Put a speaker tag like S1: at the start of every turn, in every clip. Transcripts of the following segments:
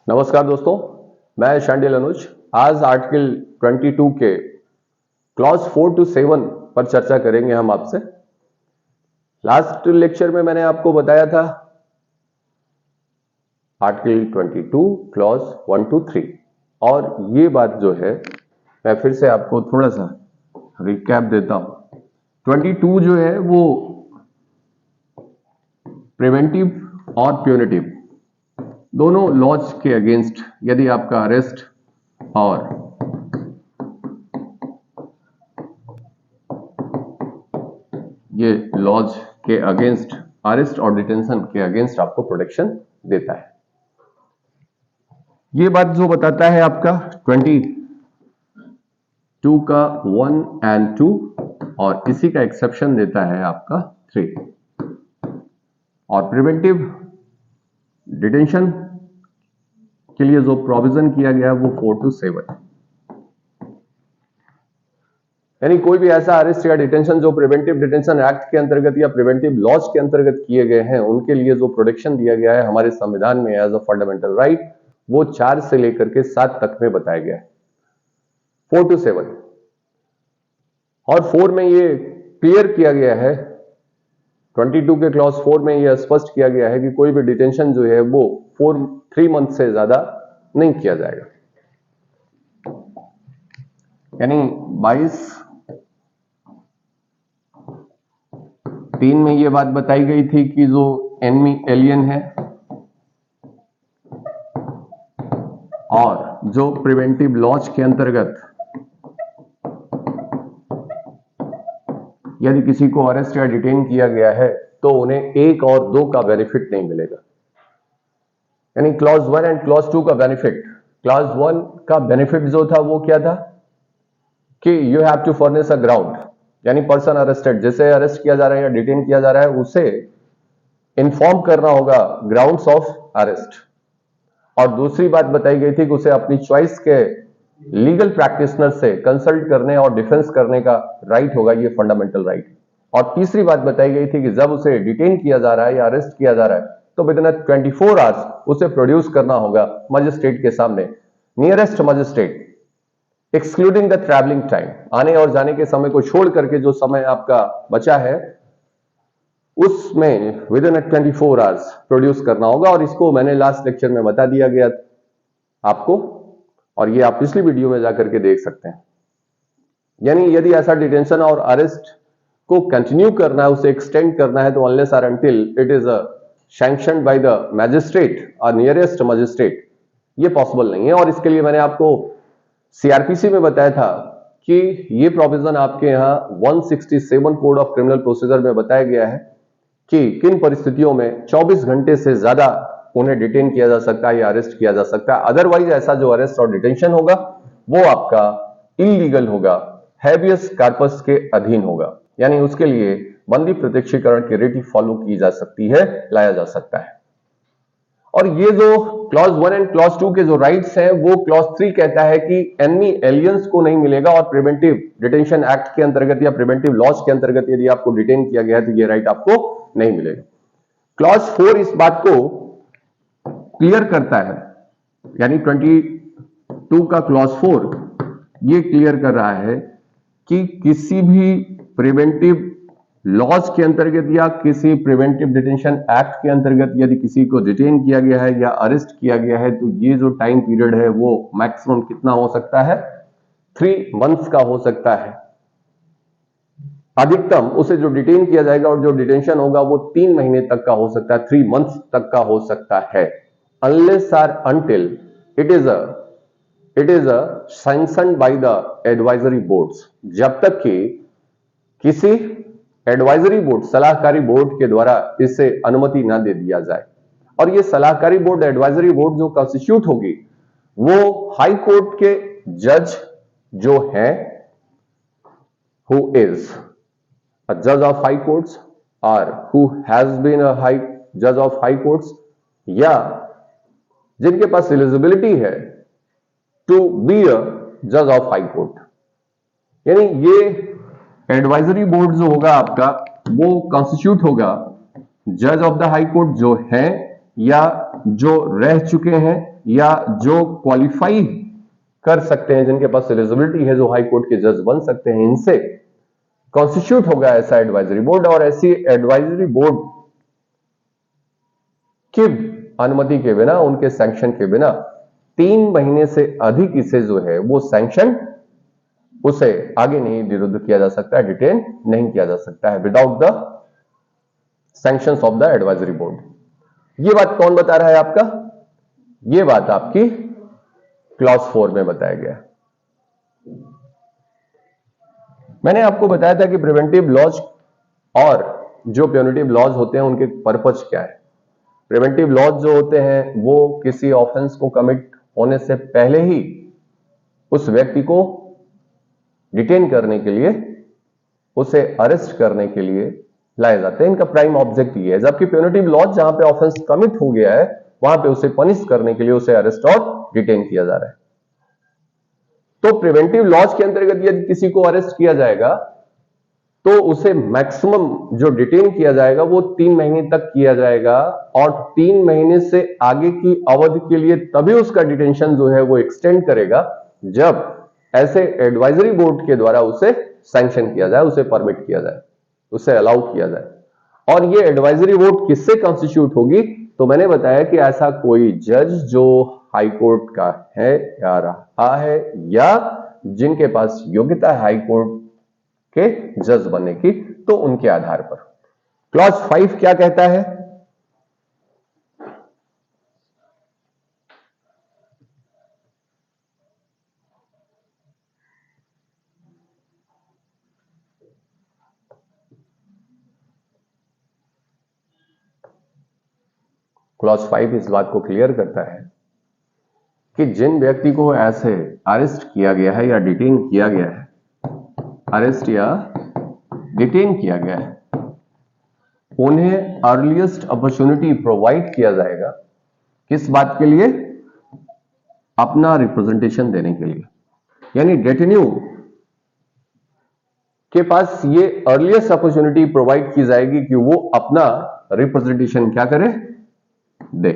S1: नमस्कार दोस्तों, मैं शांडिल अनुज। आज आर्टिकल 22 के क्लॉज 4 to 7 पर चर्चा करेंगे हम आपसे। लास्ट लेक्चर में मैंने आपको बताया था आर्टिकल 22 क्लॉज 1 to 3, और ये बात जो है मैं फिर से आपको थोड़ा सा रिकैप देता हूं। 22 जो है वो प्रिवेंटिव और प्यूनिटिव दोनों लॉज के अगेंस्ट यदि आपका अरेस्ट और ये लॉज के अगेंस्ट अरेस्ट और डिटेंशन के अगेंस्ट आपको प्रोटेक्शन देता है। ये बात जो बताता है आपका 22 का 1 and 2, और इसी का एक्सेप्शन देता है आपका 3। और प्रिवेंटिव डिटेंशन के लिए जो प्रोविजन किया गया वो 4 to 7, यानी कोई भी ऐसा अरेस्ट या डिटेंशन जो प्रिवेंटिव डिटेंशन एक्ट के अंतर्गत या प्रिवेंटिव लॉज के अंतर्गत किए गए हैं, उनके लिए जो प्रोटेक्शन दिया गया है हमारे संविधान में एज अ फंडामेंटल राइट, वो 4 से लेकर के 7 तक में बताया गया है, 4 to 7। और 4 में ये क्लियर किया गया है, 22 के क्लॉज 4 में यह स्पष्ट किया गया है कि कोई भी डिटेंशन जो है वो 3 मंथ से ज्यादा नहीं किया जाएगा। यानी 22(3) में यह बात बताई गई थी कि जो एनिमी एलियन है और जो प्रिवेंटिव लॉज के अंतर्गत यदि किसी को अरेस्ट या डिटेन किया गया है तो उन्हें 1 और 2 का बेनिफिट नहीं मिलेगा। यानी क्लॉज 1 एंड क्लॉज 2 का बेनिफिट, क्लॉज 1 का बेनिफिट जो था वो क्या था कि you have to furnish a ground, यानी पर्सन अरेस्टेड, जैसे अरेस्ट किया जा रहा है या डिटेन किया जा रहा है उसे इन्फॉर्म करना होगा ग्राउंड्स ऑफ अरेस्ट। और दूसरी बात बताई गई थी कि उसे अपनी चॉइस के लीगल प्रैक्टिशनर से कंसल्ट करने और डिफेंस करने का राइट होगा, ये फंडामेंटल राइट। और तीसरी बात बताई गई थी कि जब उसे डिटेन किया जा रहा है या अरेस्ट किया जा रहा है तो विद इन 24 आवर्स उसे प्रोड्यूस करना होगा मजिस्ट्रेट के सामने, nearest magistrate, excluding the travelling time. आने और जाने के समय को छोड़ करके जो समय आपका बचा है उसमें विद इन 24 आवर्स प्रोड्यूस करना होगा। और इसको मैंने लास्ट लेक्चर में बता दिया गया आपको, और ये आप पिछली वीडियो में जाकर के देख सकते हैं। यानी यदि ऐसा डिटेंशन और अरेस्ट को कंटिन्यू करना है, उसे एक्सटेंड करना है, तो अनलेस और until it is sanctioned by the magistrate और नियरेस्ट मजिस्ट्रेट, ये पॉसिबल नहीं है। और इसके लिए मैंने आपको सीआरपीसी में बताया था कि ये प्रोविजन आपके यहां 167 कोड ऑफ क्रिमिनल प्रोसीजर में बताया गया है कि किन परिस्थितियों में 24 घंटे से ज्यादा उन्हें डिटेन किया जा सकता है या अरेस्ट किया जा सकता है। अदरवाइज ऐसा जो अरेस्ट और डिटेंशन होगा वो आपका इलीगल होगा, हैबियस कॉर्पस के अधीन होगा, यानी उसके लिए बंदी प्रत्यक्षीकरण की रीति फॉलो की जा सकती है, लाया जा सकता है। और ये जो क्लॉज 1 एंड क्लॉज 2 के जो राइट्स हैं वो क्लॉज 3 कहता है कि एनिमी एलियंस को नहीं मिलेगा, और प्रिवेंटिव डिटेंशन एक्ट के अंतर्गत या प्रिवेंटिव लॉज के अंतर्गत यदि आपको डिटेन किया गया है तो ये राइट आपको नहीं मिलेगा। क्लॉज 4 इस बात को क्लियर करता है, यानी 22 का क्लॉज 4 ये क्लियर कर रहा है कि किसी भी प्रिवेंटिव लॉज के अंतर्गत या किसी प्रिवेंटिव डिटेंशन एक्ट के अंतर्गत यदि किसी को डिटेन किया गया है या अरेस्ट किया गया है तो ये जो टाइम पीरियड है वो मैक्सिमम कितना हो सकता है, 3 मंथ्स का हो सकता है। अधिकतम उसे जो डिटेन किया जाएगा और जो डिटेंशन होगा वो 3 महीने तक का हो सकता है, 3 मंथ्स तक का हो सकता है, अनलेस और until it is sanctioned by the advisory boards, जब तक कि किसी एडवाइजरी बोर्ड, सलाहकारी बोर्ड के द्वारा इसे अनुमति ना दे दिया जाए। और ये सलाहकारी बोर्ड, एडवाइजरी बोर्ड जो कॉन्स्टिट्यूट होगी वो हाई कोर्ट के जज जो हैं, हु इज अ जज ऑफ हाई कोर्ट्स और who has been a high जज ऑफ हाई कोर्ट्स, या जिनके पास एलिजिबिलिटी है टू बी अ जज ऑफ हाई कोर्ट। यानी ये एडवाइजरी बोर्ड जो होगा आपका वो कॉन्स्टिट्यूट होगा जज ऑफ द हाई कोर्ट जो है या जो रह चुके हैं या जो क्वालिफाई कर सकते हैं, जिनके पास एलिजिबिलिटी है, जो हाई कोर्ट के जज बन सकते हैं, इनसे कॉन्स्टिट्यूट होगा ऐसा एडवाइजरी बोर्ड। और ऐसी एडवाइजरी बोर्ड की अनुमति के बिना, उनके सैंक्शन के बिना 3 महीने से अधिक इसे जो है वो सैंक्शन, उसे आगे नहीं विरुद्ध किया जा सकता है, डिटेन नहीं किया जा सकता है without the sanctions of the advisory board. ये बात कौन बता रहा है आपका? ये बात आपकी क्लॉज 4 में बताया गया। मैंने आपको बताया था कि प्रिवेंटिव लॉज और जो प्यूनिटिव लॉज होते हैं उनके पर्पज क्या है। प्रिवेंटिव लॉज जो होते हैं वो किसी ऑफेंस को कमिट होने से पहले ही उस व्यक्ति को डिटेन करने के लिए, उसे अरेस्ट करने के लिए लाए जाते हैं। इनका प्राइम ऑब्जेक्ट ये है। जबकि प्यूनिटिव लॉज जहां पे ऑफेंस कमिट हो गया है, वहां पे उसे पनिश करने के लिए उसे अरेस्ट और डिटेन किया जा रहा है। तो प्रिवेंटिव लॉज के अंतर्गत यदि किसी को अरेस्ट किया जाएगा तो उसे मैक्सिमम जो डिटेन किया जाएगा वो 3 महीने तक किया जाएगा, और 3 महीने से आगे की अवधि के लिए तभी उसका डिटेंशन जो है वो एक्सटेंड करेगा जब ऐसे एडवाइजरी बोर्ड के द्वारा उसे सैंक्शन किया जाए, उसे परमिट किया जाए, उसे अलाउ किया जाए। और ये एडवाइजरी बोर्ड किससे कॉन्स्टिट्यूट होगी? तो मैंने बताया कि ऐसा कोई जज जो हाई कोर्ट का है या रहा है, या जिनके पास योग्यता है हाई कोर्ट के जज बनने की, तो उनके आधार पर। क्लॉज 5 क्या कहता है? क्लॉज 5 इस बात को क्लियर करता है कि जिन व्यक्ति को ऐसे अरेस्ट किया गया है या डिटेन किया गया है, अरेस्ट या डिटेन किया गया है, उन्हें अर्लीस्ट अपॉर्चुनिटी प्रोवाइड किया जाएगा। किस बात के लिए? अपना रिप्रेजेंटेशन देने के लिए। यानी डेटेन्यू के पास ये अर्लीस्ट अपॉर्चुनिटी प्रोवाइड की जाएगी कि वो अपना रिप्रेजेंटेशन क्या करे? दे।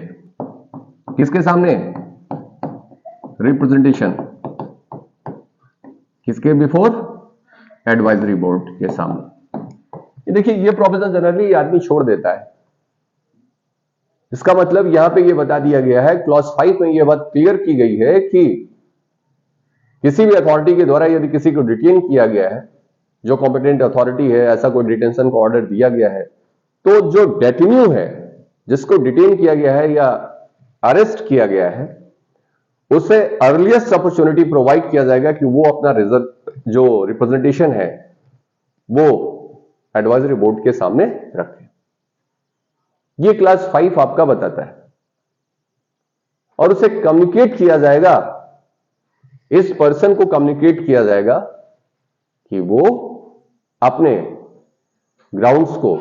S1: किसके सामने? रिप्रेजेंटेशन किसके? बिफोर एडवाइजरी बोर्ड के सामने। ये देखिए, ये प्रोविजन जनरली आदमी छोड़ देता है। इसका मतलब यहां पे ये बता दिया गया है, क्लॉज 5 में ये बात क्लियर की गई है कि किसी भी अथॉरिटी के द्वारा यदि किसी को डिटेन किया गया है, जो कॉम्पिटेंट अथॉरिटी है, ऐसा कोई डिटेंशन का ऑर्डर दिया गया है, तो जो डेटेन्यू है, जिसको डिटेन किया गया है या अरेस्ट किया गया है, उसे अर्लीस्ट अपॉर्चुनिटी प्रोवाइड किया जाएगा कि वो अपना जो रिप्रेजेंटेशन है वो एडवाइजरी बोर्ड के सामने रखे। ये क्लास 5 आपका बताता है। और उसे कम्युनिकेट किया जाएगा, इस पर्सन को कम्युनिकेट किया जाएगा कि वो अपने ग्राउंड्स को,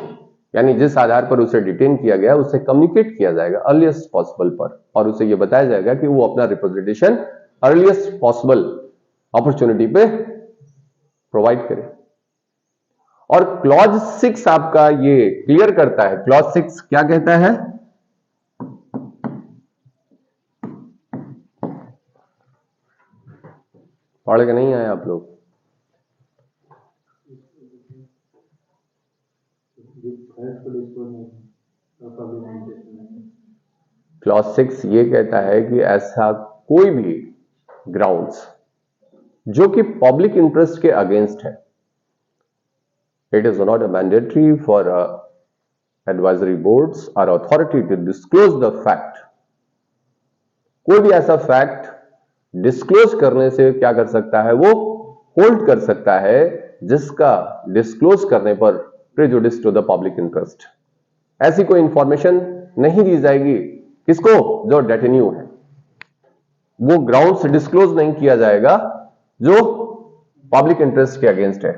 S1: यानी जिस आधार पर उसे डिटेन किया गया, उसे कम्युनिकेट किया जाएगा अर्लीस्ट पॉसिबल पर, और उसे यह बताया जाएगा कि वो अपना रिप्रेजेंटेशन अर्लीस्ट पॉसिबल अपॉर्चुनिटी पे प्रोवाइड करे। और क्लॉज 6 आपका ये क्लियर करता है। क्लॉज 6 क्या कहता है? पढ़ के नहीं आए आप लोग? क्लॉज 6 ये कहता है कि ऐसा कोई भी ग्राउंड्स जो कि पब्लिक इंटरेस्ट के अगेंस्ट है, it is not a mandatory for advisory boards or authority to disclose the fact. कोई भी ऐसा फैक्ट डिस्क्लोज करने से क्या कर सकता है? वो होल्ड कर सकता है जिसका डिस्क्लोज करने पर prejudice to the public interest. ऐसी कोई इंफॉर्मेशन नहीं दी जाएगी किसको? जो डेटेन्यू है। वो ग्राउंड्स डिस्क्लोज नहीं किया जाएगा जो पब्लिक इंटरेस्ट के अगेंस्ट है,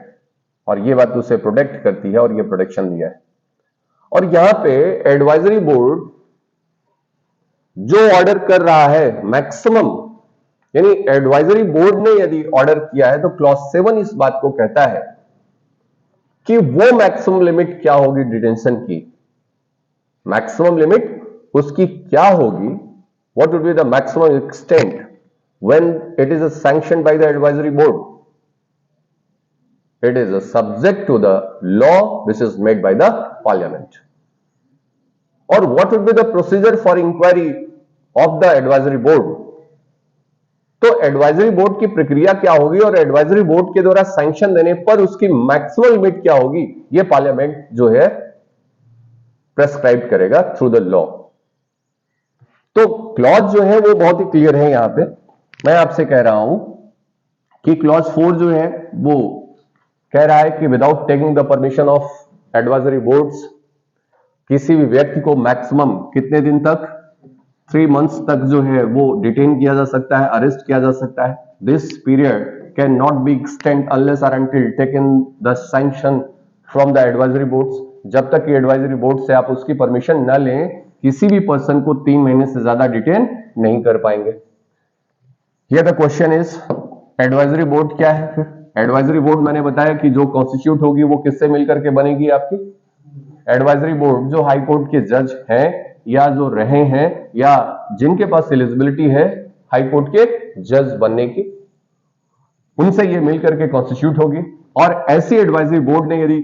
S1: और ये बात उसे प्रोटेक्ट करती है, और ये प्रोटेक्शन दिया है। और यहां पे एडवाइजरी बोर्ड जो ऑर्डर कर रहा है मैक्सिमम, यानी एडवाइजरी बोर्ड ने यदि ऑर्डर किया है, तो क्लॉज 7 इस बात को कहता है कि वो मैक्सिमम लिमिट क्या होगी डिटेंशन की, मैक्सिमम लिमिट उसकी क्या होगी What would be the maximum extent when it is sanctioned by the advisory board? It is subject to the law which is made by the parliament. Or what would be the procedure for inquiry of the advisory board? तो advisory board की प्रक्रिया क्या होगी और advisory board के द्वारा sanction देने पर उसकी मैक्सिमम लिमिट क्या होगी, ये पार्लियामेंट जो है प्रेस्क्राइब करेगा थ्रू द लॉ। तो क्लॉज जो है वो बहुत ही क्लियर है। यहां पे मैं आपसे कह रहा हूं कि क्लॉज 4 जो है वो कह रहा है कि without taking the permission of advisory boards किसी भी व्यक्ति को मैक्सिमम कितने दिन तक, 3 मंथ्स तक जो है वो डिटेन किया जा सकता है, अरेस्ट किया जा सकता है। This period can not be extend unless और until taken the sanction from the advisory boards. जब तक कि एडवाइजरी बोर्ड से आप उसकी परमिशन न लें, किसी भी पर्सन को 3 महीने से ज्यादा डिटेन नहीं कर पाएंगे। Here the question is, advisory board क्या है? फिर एडवाइजरी बोर्ड मैंने बताया कि जो कॉन्स्टिट्यूट होगी वो किससे मिलकर के बनेगी आपकी? एडवाइजरी बोर्ड जो हाई कोर्ट के जज हैं या जो रहे हैं या जिनके पास एलिजिबिलिटी है हाई कोर्ट के जज बनने की, उनसे ये मिलकर के कॉन्स्टिट्यूट होगी। और ऐसी एडवाइजरी बोर्ड ने यदि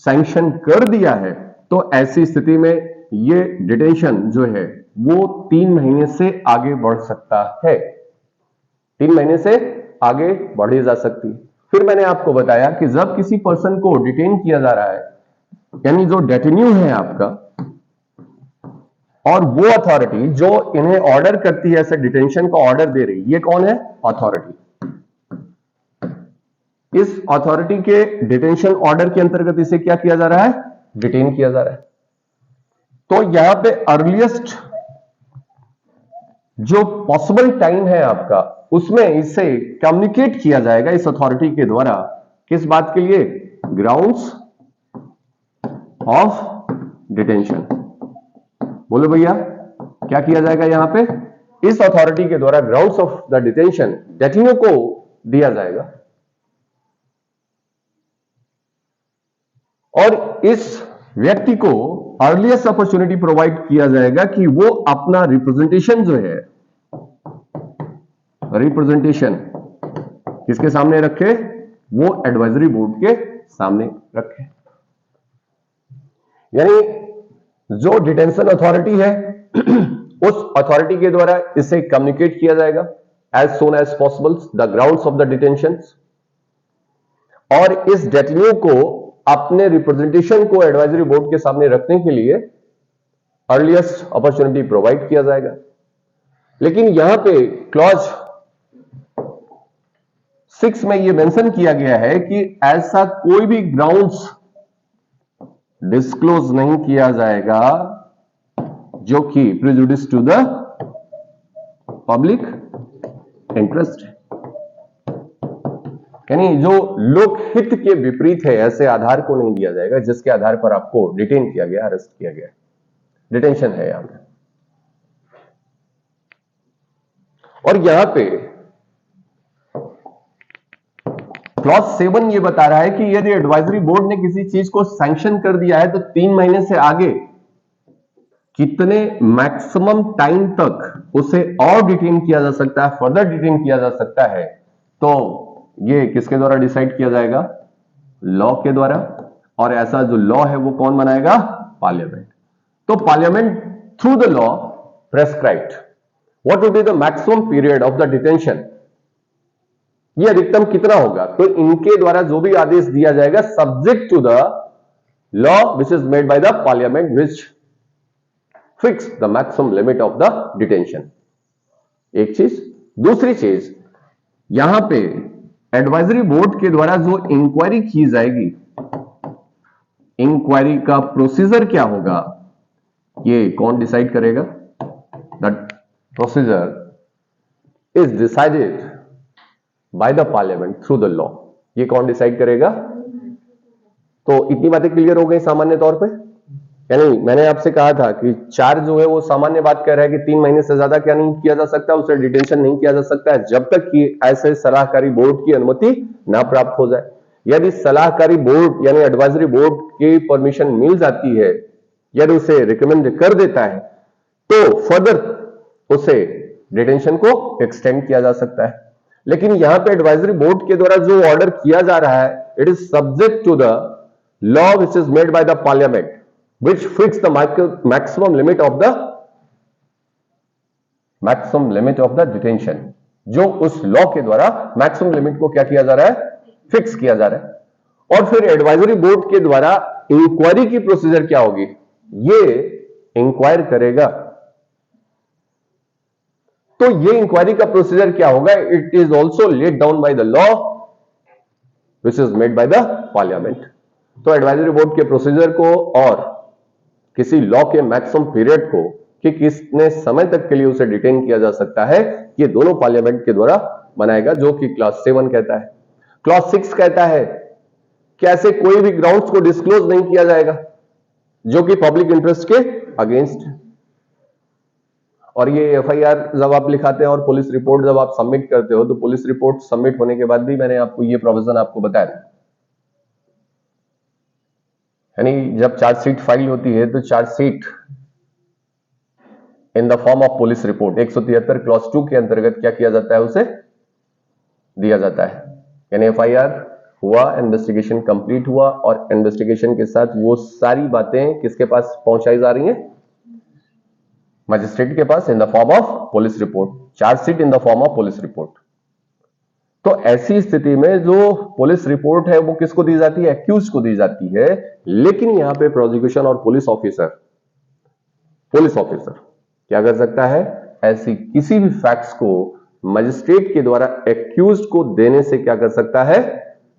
S1: सैंक्शन कर दिया है तो ऐसी स्थिति में ये डिटेंशन जो है वो 3 महीने से आगे बढ़ सकता है, 3 महीने से आगे बढ़ी जा सकती है। फिर मैंने आपको बताया कि जब किसी पर्सन को डिटेन किया जा रहा है, यानी जो डेटेन्यू है आपका, और वो अथॉरिटी जो इन्हें ऑर्डर करती है, ऐसे डिटेंशन का ऑर्डर दे रही, ये कौन है? अथॉरिटी। इस अथॉरिटी के डिटेंशन ऑर्डर के अंतर्गत इसे क्या किया जा रहा है? डिटेन किया जा रहा है। तो यहां पे अर्लीस्ट जो पॉसिबल टाइम है आपका, उसमें इसे कम्युनिकेट किया जाएगा इस अथॉरिटी के द्वारा। किस बात के लिए? Grounds of detention. बोलो भैया, क्या किया जाएगा यहां पे? इस अथॉरिटी के द्वारा ग्राउंड्स ऑफ द डिटेंशन डेटेन्यू को दिया जाएगा और इस व्यक्ति को अर्लीस्ट अपॉर्चुनिटी प्रोवाइड किया जाएगा कि वो अपना रिप्रेजेंटेशन जो है, रिप्रेजेंटेशन किसके सामने रखे? वो एडवाइजरी बोर्ड के सामने रखे। यानी जो डिटेंशन अथॉरिटी है उस अथॉरिटी के द्वारा इसे कम्युनिकेट किया जाएगा as soon as possible the grounds of the detention, और इस डेटेन्यू को अपने रिप्रेजेंटेशन को एडवाइजरी बोर्ड के सामने रखने के लिए अर्लीस्ट अपॉर्चुनिटी प्रोवाइड किया जाएगा। लेकिन यहां पे क्लॉज 6 में यह मेंशन किया गया है कि ऐसा कोई भी ग्राउंड्स डिस्क्लोज नहीं किया जाएगा जो कि prejudice to the public interest है, यानी जो लोकहित के विपरीत है, ऐसे आधार को नहीं दिया जाएगा जिसके आधार पर आपको डिटेन किया गया, अरेस्ट किया गया। डिटेंशन है यहां पे। और यहां पे क्लॉज 7 ये बता रहा है कि यदि एडवाइजरी बोर्ड ने किसी चीज को सैंक्शन कर दिया है तो 3 महीने से आगे कितने मैक्सिमम टाइम तक उसे और डिटेन किया जा सकता है, फर्दर डिटेन किया जा सकता है। तो ये किसके द्वारा डिसाइड किया जाएगा? लॉ के द्वारा। और ऐसा जो लॉ है वो कौन बनाएगा? पार्लियामेंट। तो parliament through the law prescribed what would be the maximum period of the detention, ये अधिकतम कितना होगा? तो इनके द्वारा जो भी आदेश दिया जाएगा subject to the law which is made by the Parliament which fix the maximum limit of the detention. एक चीज। दूसरी चीज, यहां पे एडवाइजरी बोर्ड के द्वारा जो इंक्वायरी की जाएगी, इंक्वायरी का प्रोसीजर क्या होगा, ये कौन डिसाइड करेगा? The procedure is decided by the parliament through the law. ये कौन डिसाइड करेगा? तो इतनी बातें क्लियर हो गई सामान्य तौर पे। यानी मैंने आपसे कहा था कि 4 जो है वो सामान्य बात कह रहा है कि 3 महीने से ज्यादा क्या नहीं किया जा सकता, उसे डिटेंशन नहीं किया जा सकता है जब तक कि ऐसे सलाहकारी बोर्ड की अनुमति ना प्राप्त हो जाए। यदि सलाहकारी बोर्ड यानी एडवाइजरी बोर्ड की परमिशन मिल जाती है, यदि उसे रिकमेंड कर देता है, तो फर्दर उसे डिटेंशन को एक्सटेंड किया जा सकता है। लेकिन यहां पे एडवाइजरी बोर्ड के द्वारा जो ऑर्डर किया जा रहा है, it is subject to the law which is made by the Parliament which fix the maximum limit of the detention, जो उस लॉ के द्वारा मैक्सिमम लिमिट को क्या किया जा रहा है, फिक्स किया जा रहा है। और फिर एडवाइजरी बोर्ड के द्वारा इंक्वायरी की प्रोसीजर क्या होगी, ये इंक्वायर करेगा। तो ये इंक्वायरी का प्रोसीजर क्या होगा, it is also laid down by the law which is made by the parliament. तो एडवाइजरी बोर्ड के प्रोसीजर को और किसी लॉ के मैक्सिमम पीरियड को कि कितने समय तक के लिए उसे डिटेन किया जा सकता है, ये दोनों पार्लियामेंट के द्वारा बनाएगा, जो कि क्लॉज 7 कहता है। क्लॉज 6 कहता है कि ऐसे कोई भी ग्राउंड्स को डिस्क्लोज नहीं किया जाएगा जो कि पब्लिक इंटरेस्ट के अगेंस्ट है। और ये एफआईआर जब आप लिखाते हैं और पुलिस रिपोर्ट जब आप सबमिट करते हो, तो पुलिस रिपोर्ट सबमिट होने के बाद भी मैंने आपको ये प्रोविजन आपको बताया था, यानी जब चार्जशीट फाइल होती है तो chargesheet in the form of police report 173 clause 2 के अंतर्गत क्या किया जाता है, उसे दिया जाता है। यानी एफआईआर हुआ, इन्वेस्टिगेशन कंप्लीट हुआ और इन्वेस्टिगेशन के साथ वो सारी बातें किसके पास पहुंचाई जा रही हैं, मजिस्ट्रेट के पास in the form of police report, charge sheet in the form of police report. तो ऐसी स्थिति में जो पुलिस रिपोर्ट है वो किसको दी जाती है, एक्यूज को दी जाती है। लेकिन यहां पे प्रोसिक्यूशन और पुलिस ऑफिसर क्या कर सकता है, ऐसी किसी भी फैक्ट्स को मजिस्ट्रेट के द्वारा एक्यूज को देने से क्या कर सकता है,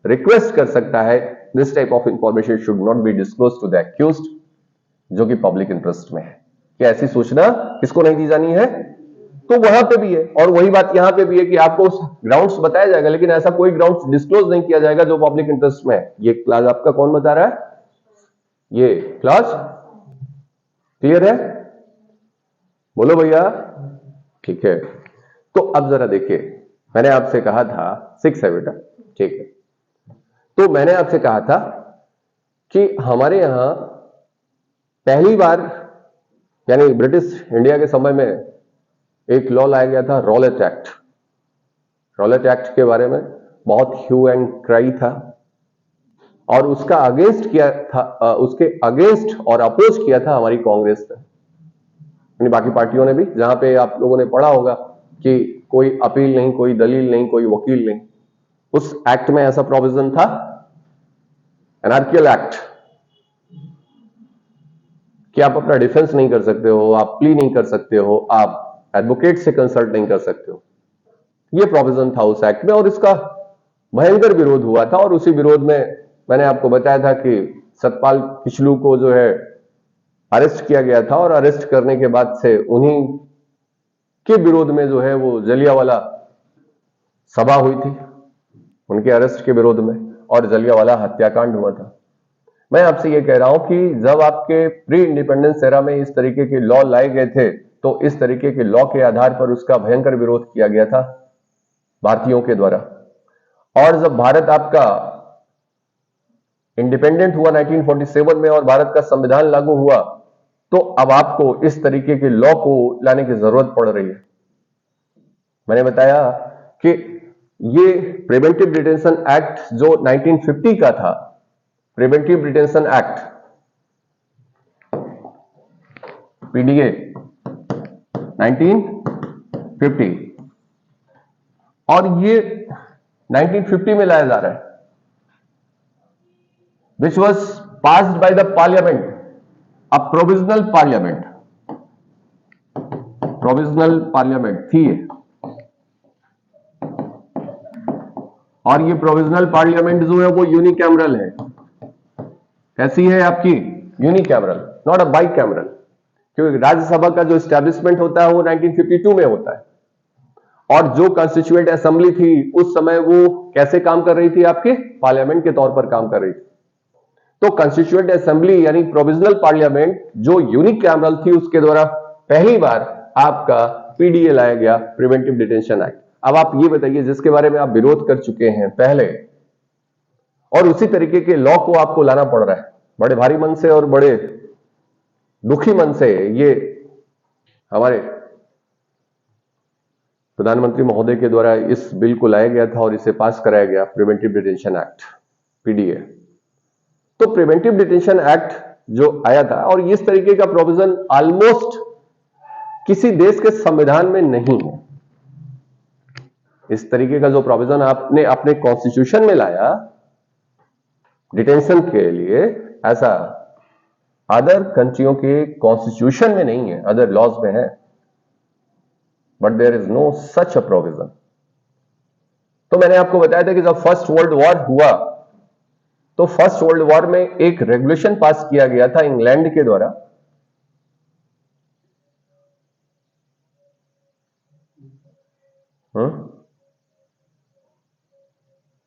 S1: रिक्वेस्ट कर सकता है, this type of information should not be disclose to the accused, जो कि पब्लिक इंटरेस्ट में है। कि ऐसी सूचना किसको नहीं दी जानी है। तो वहां पे भी है और वही बात यहां पे भी है कि आपको ग्राउंड्स बताया जाएगा, लेकिन ऐसा कोई ग्राउंड्स डिस्क्लोज नहीं किया जाएगा जो पब्लिक इंटरेस्ट में है। ये क्लास आपका कौन बता रहा है, ये क्लास क्लियर है, बोलो भैया, ठीक है। तो अब जरा देखिए, मैंने आपसे कहा था 6 है बेटा, ठीक है। तो मैंने आपसे कहा था कि हमारे यहां पहली बार यानी ब्रिटिश इंडिया के समय में एक लॉ लाया गया था, रॉलेट एक्ट। रॉलेट एक्ट के बारे में बहुत ह्यू एंड क्राई था और उसका अगेंस्ट किया था, उसके अगेंस्ट और अपोज किया था हमारी कांग्रेस ने, यानी बाकी पार्टियों ने भी। जहां पे आप लोगों ने पढ़ा होगा कि कोई अपील नहीं, कोई दलील नहीं, कोई वकील नहीं, उस एक्ट में ऐसा प्रोविजन था, एनार्कियल एक्ट, कि आप अपना डिफेंस नहीं कर सकते हो, आप प्ली नहीं कर सकते हो, आप एडवोकेट से कंसल्ट नहीं कर सकते हो। यह प्रोविजन था उस एक्ट में और इसका भयंकर विरोध हुआ था। और उसी विरोध में मैंने आपको बताया था कि सतपाल किचलू को जो है अरेस्ट किया गया था और अरेस्ट करने के बाद से उन्हीं के विरोध में जो है वो जलियांवाला सभा हुई थी, उनके अरेस्ट के विरोध में, और जलियांवाला हत्याकांड हुआ था। मैं आपसे ये कह रहा हूं कि जब आपके प्री इंडिपेंडेंस एरा में इस तरीके के लॉ लाए गए थे, तो इस तरीके के लॉ के आधार पर उसका भयंकर विरोध किया गया था भारतीयों के द्वारा। और जब भारत आपका इंडिपेंडेंट हुआ 1947 में और भारत का संविधान लागू हुआ, तो अब आपको इस तरीके के लॉ को लाने की जरूरत पड़ रही है। मैंने बताया कि ये प्रिवेंटिव डिटेंशन एक्ट जो 1950 का था, प्रिवेंटिव डिटेंशन एक्ट पीडीए 1950, और ये 1950 में लाया जा रहा है, which was passed by the parliament, a provisional parliament थी ये। और ये प्रोविजनल पार्लियामेंट जो है वो यूनिकैमरल है। कैसी है आपकी, यूनिकैमरल, नॉट अ बाइकैमरल, क्योंकि राज्यसभा का जो एस्टैब्लिशमेंट होता है वो 1952 में होता है। और जो कॉन्स्टिट्यूएंट असेंबली थी उस समय वो कैसे काम कर रही थी, आपके पार्लियामेंट के तौर पर काम कर रही थी। तो कॉन्स्टिट्यूएंट असेंबली यानी प्रोविजनल पार्लियामेंट जो यूनिकैमरल थी, उसके द्वारा पहली बार आपका पीडीए लाया गया, प्रिवेंटिव डिटेंशन एक्ट। अब आप ये बताइए, जिसके बारे में आप विरोध कर चुके हैं पहले, और उसी तरीके के लॉ को आपको लाना पड़ रहा है, बड़े भारी मन से और बड़े दुखी मन से ये हमारे प्रधानमंत्री महोदय के द्वारा इस बिल को लाया गया था और इसे पास कराया गया, प्रिवेंटिव डिटेंशन एक्ट, पीडीए। तो प्रिवेंटिव डिटेंशन एक्ट जो आया था, और इस तरीके का प्रोविजन ऑलमोस्ट किसी देश के संविधान में नहीं है। इस तरीके का जो प्रोविजन आपने अपने कॉन्स्टिट्यूशन में लाया डिटेंशन के लिए, ऐसा अदर कंट्रियों के कॉन्स्टिट्यूशन में नहीं है, अदर लॉज में है, but there is no such a provision. तो मैंने आपको बताया था कि जब फर्स्ट वर्ल्ड वॉर हुआ तो फर्स्ट वर्ल्ड वॉर में एक रेगुलेशन पास किया गया था इंग्लैंड के द्वारा,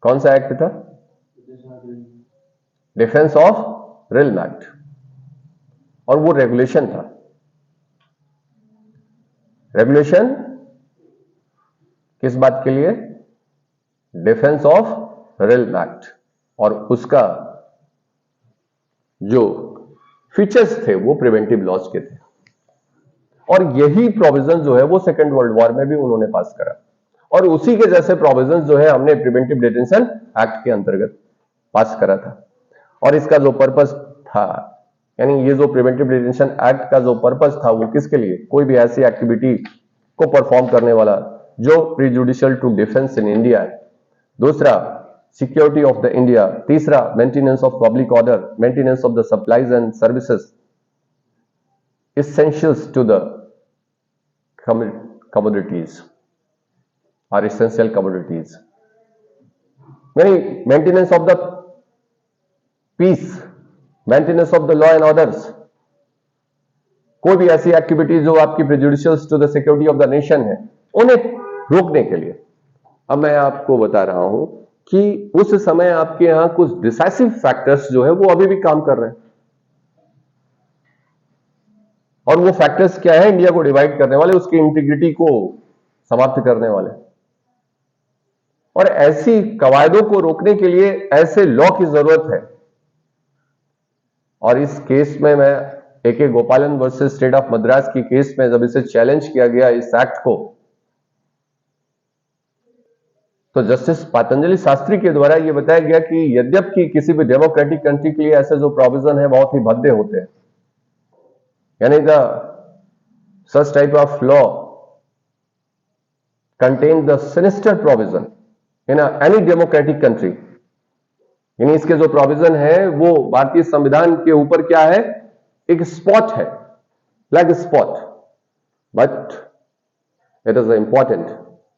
S1: कौन सा एक्ट था? Defence of realm act. और वो रेगुलेशन था, रेगुलेशन किस बात के लिए? Defence of realm act. और उसका जो फीचर्स थे वो प्रिवेंटिव लॉज के थे, और यही प्रोविजन जो है वो सेकेंड वर्ल्ड वॉर में भी उन्होंने पास करा, और उसी के जैसे प्रोविजन जो है हमने प्रिवेंटिव डिटेंशन एक्ट के अंतर्गत पास करा था। और इसका जो पर्पस था, यानी ये जो प्रिवेंटिव डिटेंशन एक्ट का जो पर्पस था वो किसके लिए? कोई भी ऐसी एक्टिविटी को परफॉर्म करने वाला जो प्रीजुडिशियल टू डिफेंस इन इंडिया है। दूसरा, सिक्योरिटी ऑफ द इंडिया। तीसरा, maintenance of public order, maintenance of the supplies and services essentials to the commodities or essential commodities. Meaning maintenance of the peace, maintenance of the law and orders. कोई भी ऐसी activity जो आपकी prejudicials to the security of the nation है, उन्हें रोकने के लिए। अब मैं आपको बता रहा हूं कि उस समय आपके यहां कुछ डिसाइसिव फैक्टर्स जो है वो अभी भी काम कर रहे हैं, और वो फैक्टर्स क्या है? इंडिया को डिवाइड करने वाले, उसकी इंटीग्रिटी को समाप्त करने वाले। और ऐसी कवायदों को रोकने के लिए ऐसे लॉ की जरूरत है। और इस केस में मैं ए.के. गोपालन वर्सेस स्टेट ऑफ मद्रास की केस में जब इसे चैलेंज किया गया इस एक्ट को, तो जस्टिस पतंजलि शास्त्री के द्वारा यह बताया गया कि यद्यपि किसी भी डेमोक्रेटिक कंट्री के लिए ऐसे जो प्रोविजन है बहुत ही भद्दे होते हैं, यानी the such type of law contains the sinister provision in any democratic country, यानी इसके जो प्रोविजन है वो भारतीय संविधान के ऊपर क्या है? एक स्पॉट है, flag spot, but it is important.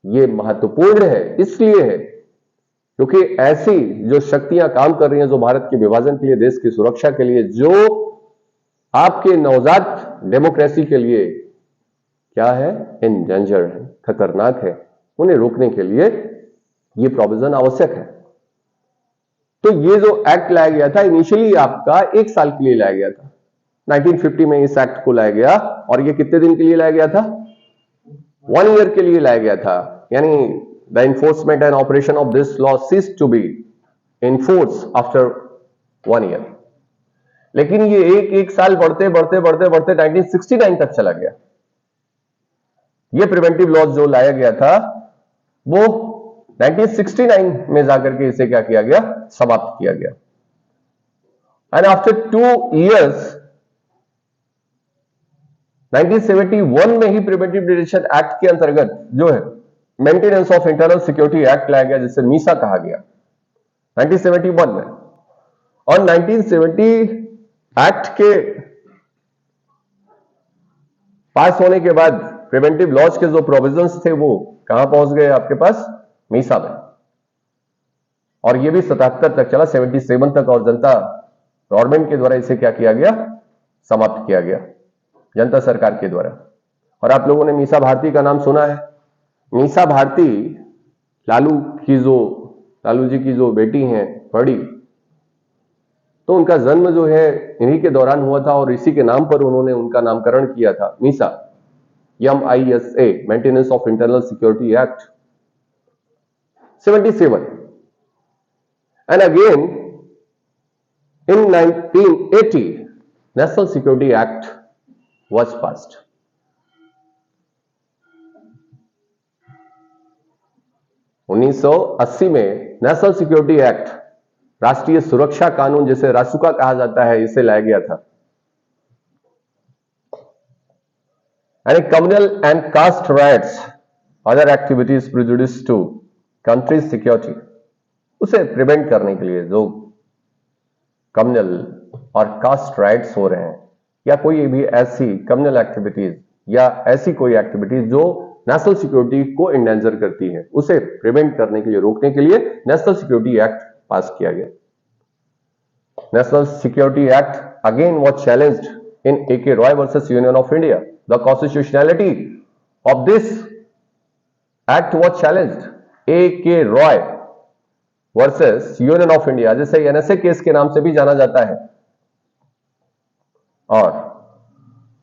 S1: ये महत्वपूर्ण है, इसलिए है क्योंकि ऐसी जो शक्तियां काम कर रही हैं जो भारत के विभाजन के लिए, देश की सुरक्षा के लिए, जो आपके नवजात डेमोक्रेसी के लिए क्या है? इन डेंजर है, खतरनाक है, उन्हें रोकने के लिए ये प्रोविजन आवश्यक है। तो ये जो एक्ट लाया गया था इनिशियली आपका 1 साल के लिए लाया गया था, 1950 में इस एक्ट को लाया गया, और ये कितने दिन के लिए लाया गया था? 1 ईयर के लिए लाया गया था। यानी the enforcement and operation of this law cease to be in force after 1 year. लेकिन ये एक साल बढ़ते बढ़ते बढ़ते बढ़ते 1969 तक चला गया। ये प्रिवेंटिव लॉज जो लाया गया था वो 1969 में जाकर के इसे क्या किया गया? समाप्त किया गया। एंड आफ्टर 2 इयर्स 1971 में ही प्रिवेंटिव डिटेंशन एक्ट के अंतर्गत जो है maintenance of internal security act लाया गया, जिसे मीसा कहा गया 1971 में। और 1970 एक्ट के पास होने के बाद प्रिवेंटिव लॉज के जो प्रोविजंस थे वो कहां पहुंच गए? आपके पास मीसा में। और ये भी 77 तक चला, 77 तक, और जनता गवर्नमेंट के द्वारा इसे क्या किया गया? समाप्त किया गया, जनता सरकार के द्वारा। और आप लोगों ने मीसा भारती का नाम सुना है। मीसा भारती लालू जी की जो बेटी हैं बड़ी, तो उनका जन्म जो है इन्हीं के दौरान हुआ था, और इसी के नाम पर उन्होंने उनका नामकरण किया था, Misa, MISA, maintenance of internal security act 77। And again in 1980 National Security Act was passed. 1980 में नेशनल सिक्योरिटी एक्ट, राष्ट्रीय सुरक्षा कानून जिसे रासुका कहा जाता है, इसे लाया गया था। And communal and caste riots other activities prejudice to country's security, उसे प्रिवेंट करने के लिए जो कम्युनल और कास्ट राइट्स हो रहे हैं या कोई भी ऐसी कम्युनल एक्टिविटीज या ऐसी कोई एक्टिविटीज जो नेशनल सिक्योरिटी को इंडेंजर करती है, उसे प्रिवेंट करने के लिए, रोकने के लिए नेशनल सिक्योरिटी एक्ट पास किया गया। National security act again was challenged in A.K. Roy versus union of India. The constitutionality of this act was challenged. A.K. Roy versus union of India, जिसे NSA केस के नाम से भी जाना जाता है, और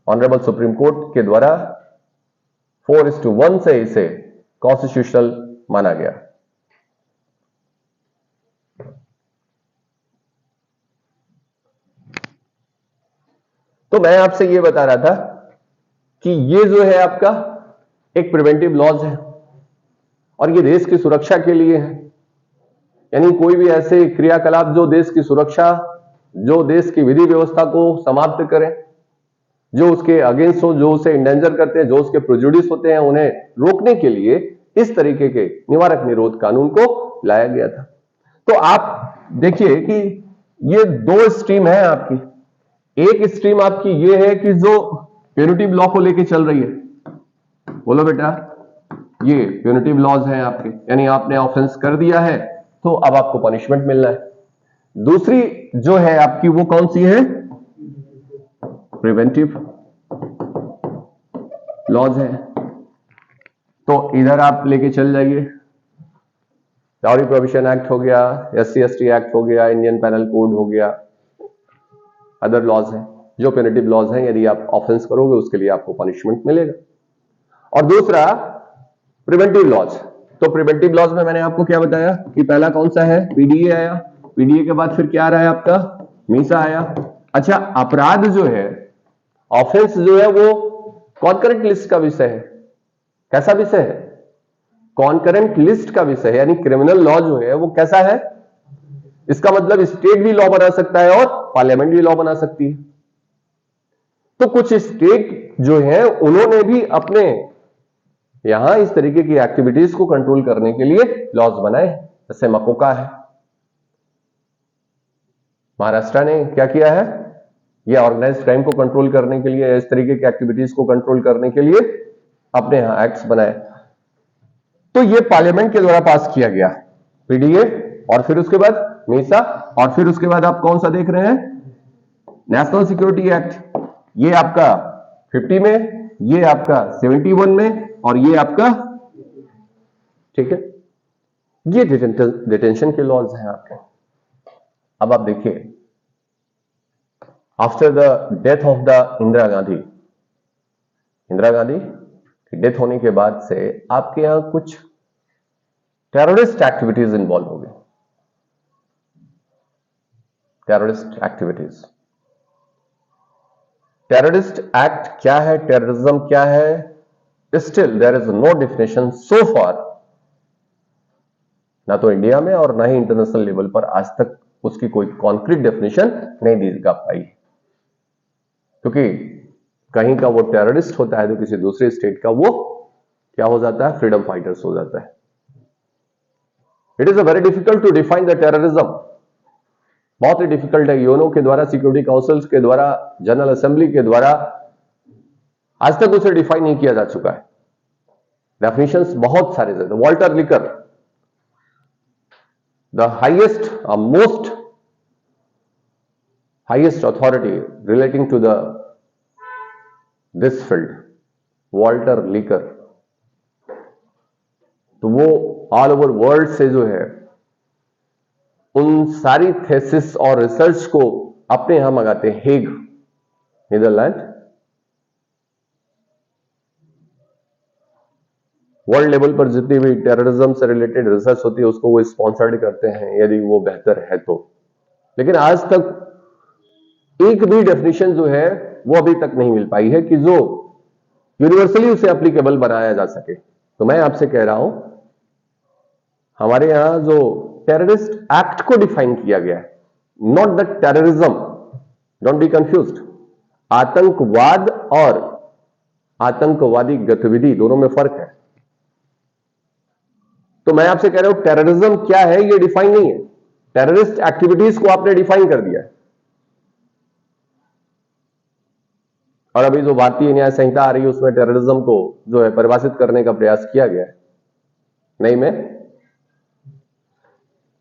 S1: ऑनरेबल सुप्रीम कोर्ट के द्वारा 4:1 से इसे कॉन्स्टिट्यूशनल माना गया। तो मैं आपसे यह बता रहा था कि ये जो है आपका एक प्रिवेंटिव लॉज है और ये देश की सुरक्षा के लिए है। यानी कोई भी ऐसे क्रियाकलाप जो देश की सुरक्षा, जो देश की विधि व्यवस्था को समाप्त करें, जो उसके अगेंस्ट हो, जो उसे इंडेंजर करते हैं, जो उसके प्रेजुडिस होते हैं, उन्हें रोकने के लिए इस तरीके के निवारक निरोध कानून को लाया गया था। तो आप देखिए कि ये दो स्ट्रीम है आपकी। एक स्ट्रीम आपकी ये है कि जो प्यूनिटिव लॉ को लेके चल रही है, बोलो बेटा, ये प्यूनिटिव लॉज है आपके, यानी आपने ऑफेंस कर दिया है तो अब आपको पनिशमेंट मिलना है। दूसरी जो है आपकी वो कौन सी है? प्रिवेंटिव लॉज है। तो इधर आप लेके चल जाइए, डाउरी प्रोहिबिशन एक्ट हो गया, SC/ST एक्ट हो गया, इंडियन पेनल कोड हो गया, अदर लॉज हैं जो प्यूनिटिव लॉज हैं। यदि आप ऑफेंस करोगे उसके लिए आपको पनिशमेंट मिलेगा। और दूसरा प्रिवेंटिव लॉज। तो प्रिवेंटिव लॉज में मैंने आपको क्या बताया कि पहला कौन सा है? PDA आया, PDA के बाद फिर क्या आ रहा है आपका? मीसा आया। अच्छा, अपराध जो है, ऑफेंस जो है वो कॉन्करेंट लिस्ट का विषय है। कैसा विषय है? कॉन्करेंट लिस्ट का विषय है। यानी क्रिमिनल लॉ जो है वो कैसा है? इसका मतलब स्टेट भी लॉ बना सकता है और पार्लियामेंट भी लॉ बना सकती है। तो कुछ स्टेट जो है उन्होंने भी अपने यहां इस तरीके की एक्टिविटीज को कंट्रोल करने के लिए लॉज बनाए। जैसे मकोका है, महाराष्ट्र ने क्या किया है, यह ऑर्गेनाइज्ड क्राइम को कंट्रोल करने के लिए, इस तरीके की एक्टिविटीज को कंट्रोल करने के लिए अपने यहां एक्ट्स बनाए। तो यह पार्लियामेंट के द्वारा पास किया गया PDA, और फिर उसके बाद मीसा, और फिर उसके बाद आप कौन सा देख रहे हैं? National security act. ये आपका 50 में, ये आपका 71 में, और ये आपका, ठीक है, ये डिटेंशन के लॉज हैं आपके। अब आप देखिए, after the death of the Indira Gandhi की डेथ होने के बाद से आपके यहां कुछ टेररिस्ट एक्टिविटीज इंवॉल्व हो गई। टेररिस्ट एक्टिविटीज, टेररिस्ट एक्ट क्या है, टेररिज्म क्या है? Still there is no definition so far, ना तो इंडिया में और ना ही इंटरनेशनल लेवल पर आज तक उसकी कोई कॉन्क्रीट डेफिनेशन नहीं दी जा पाई। क्योंकि कहीं का वो टेररिस्ट होता है तो किसी दूसरे स्टेट का वो क्या हो जाता है? फ्रीडम फाइटर्स हो जाता है। It is a very difficult to define the terrorism. बहुत ही डिफिकल्ट है। यूएनओ के द्वारा, सिक्योरिटी काउंसिल्स के द्वारा, जनरल असेंबली के द्वारा आज तक उसे डिफाइन नहीं किया जा चुका है। डेफिनेशंस बहुत सारे थे। Walter liquor, the highest authority relating to this field, Walter liquor, तो वो ऑल ओवर वर्ल्ड से जो है उन सारी थेसिस और रिसर्च को अपने यहां मंगाते हैं, हेग, नीदरलैंड। वर्ल्ड लेवल पर जितनी भी टेररिज्म से रिलेटेड रिसर्च होती है उसको वो स्पॉन्सर्ड करते हैं यदि वो बेहतर है तो। लेकिन आज तक एक भी डेफिनेशन जो है वो अभी तक नहीं मिल पाई है कि जो यूनिवर्सली उसे एप्लीकेबल बनाया जा सके। तो मैं आपसे कह रहा हूं हमारे यहां जो टेररिस्ट एक्ट को डिफाइन किया गया है, not the terrorism, don't be confused. आतंकवाद और आतंकवादी गतिविधि दोनों में फर्क है। तो मैं आपसे कह रहा हूं टेररिज्म क्या है ये डिफाइन नहीं है, टेररिस्ट एक्टिविटीज को आपने डिफाइन कर दिया है। और अभी जो भारतीय न्याय संहिता आ रही है उसमें टेररिज्म को जो है परिभाषित करने का प्रयास किया गया है नहीं में।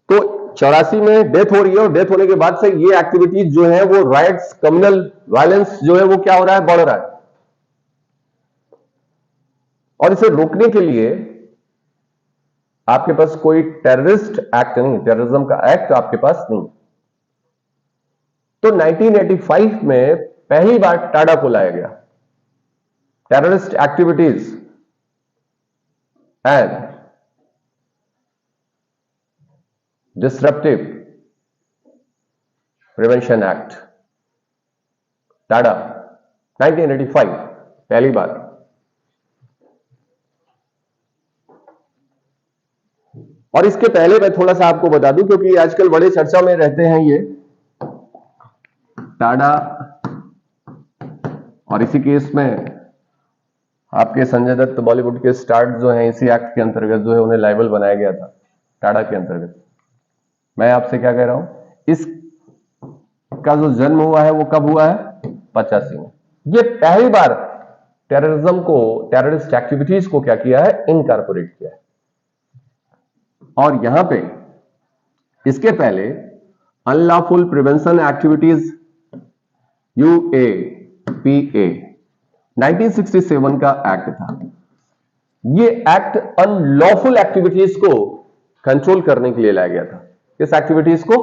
S1: तो 84 में डेथ हो रही है और डेथ होने के बाद से ये एक्टिविटीज जो है वो राइट्स, कम्युनल वायलेंस जो है वो क्या हो रहा है, बढ़ रहा है। और इसे रोकने के लिए आपके पास कोई टेररिस्ट एक्ट नहीं, टेररिज्म का एक्ट आपके पास नहीं। तो 1985 में पहली बार टाडा को लाया गया, terrorist activities and disruptive prevention act, Tada 1985 पहली बार। और इसके पहले मैं थोड़ा सा आपको बता दूं, क्योंकि आजकल बड़े चर्चा में रहते हैं ये टाडा, और इसी केस में आपके संजय दत्त बॉलीवुड के स्टार्स जो हैं इसी एक्ट के अंतर्गत जो है उन्हें लायबल बनाया गया था टाडा के अंतर्गत। मैं आपसे क्या कह रहा हूं, इसका जो जन्म हुआ है वो कब हुआ है, 85 में। ये पहली बार टेररिज्म को, टेररिस्ट एक्टिविटीज को क्या किया है, इनकॉर्पोरेट किया है। और यहां पे इसके पहले अनलॉफुल प्रिवेंशन एक्टिविटीज UAPA 1967 का एक्ट था। ये एक्ट अनलॉफुल एक्टिविटीज को कंट्रोल करने के लिए लाया गया था। किस एक्टिविटीज को,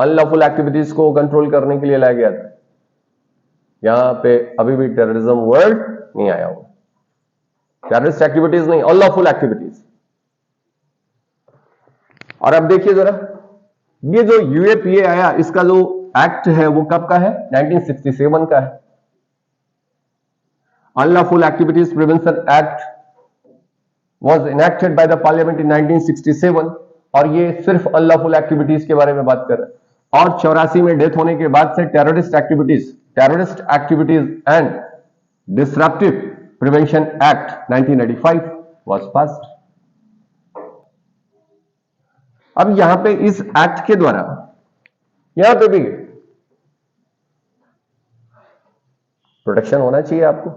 S1: अनलॉफुल एक्टिविटीज को कंट्रोल करने के लिए लाया गया था। यहां पे अभी भी टेररिज्म वर्ड नहीं आया हुआ, टेररिस्ट एक्टिविटीज नहीं, अनलॉफुल एक्टिविटीज। और अब देखिए जरा, ये जो UAPA आया, इसका जो एक्ट है वो कब का है, 1967 का है। Unlawful activities prevention act was enacted bye the parliament in 1967, और ये सिर्फ अनलॉफुल एक्टिविटीज के बारे में बात कर रहा है। और 84 में डेथ होने के बाद से terrorist activities and disruptive prevention act 1985 was passed. अब यहां पे इस एक्ट के द्वारा यहां पे भी प्रोटेक्शन होना चाहिए आपको,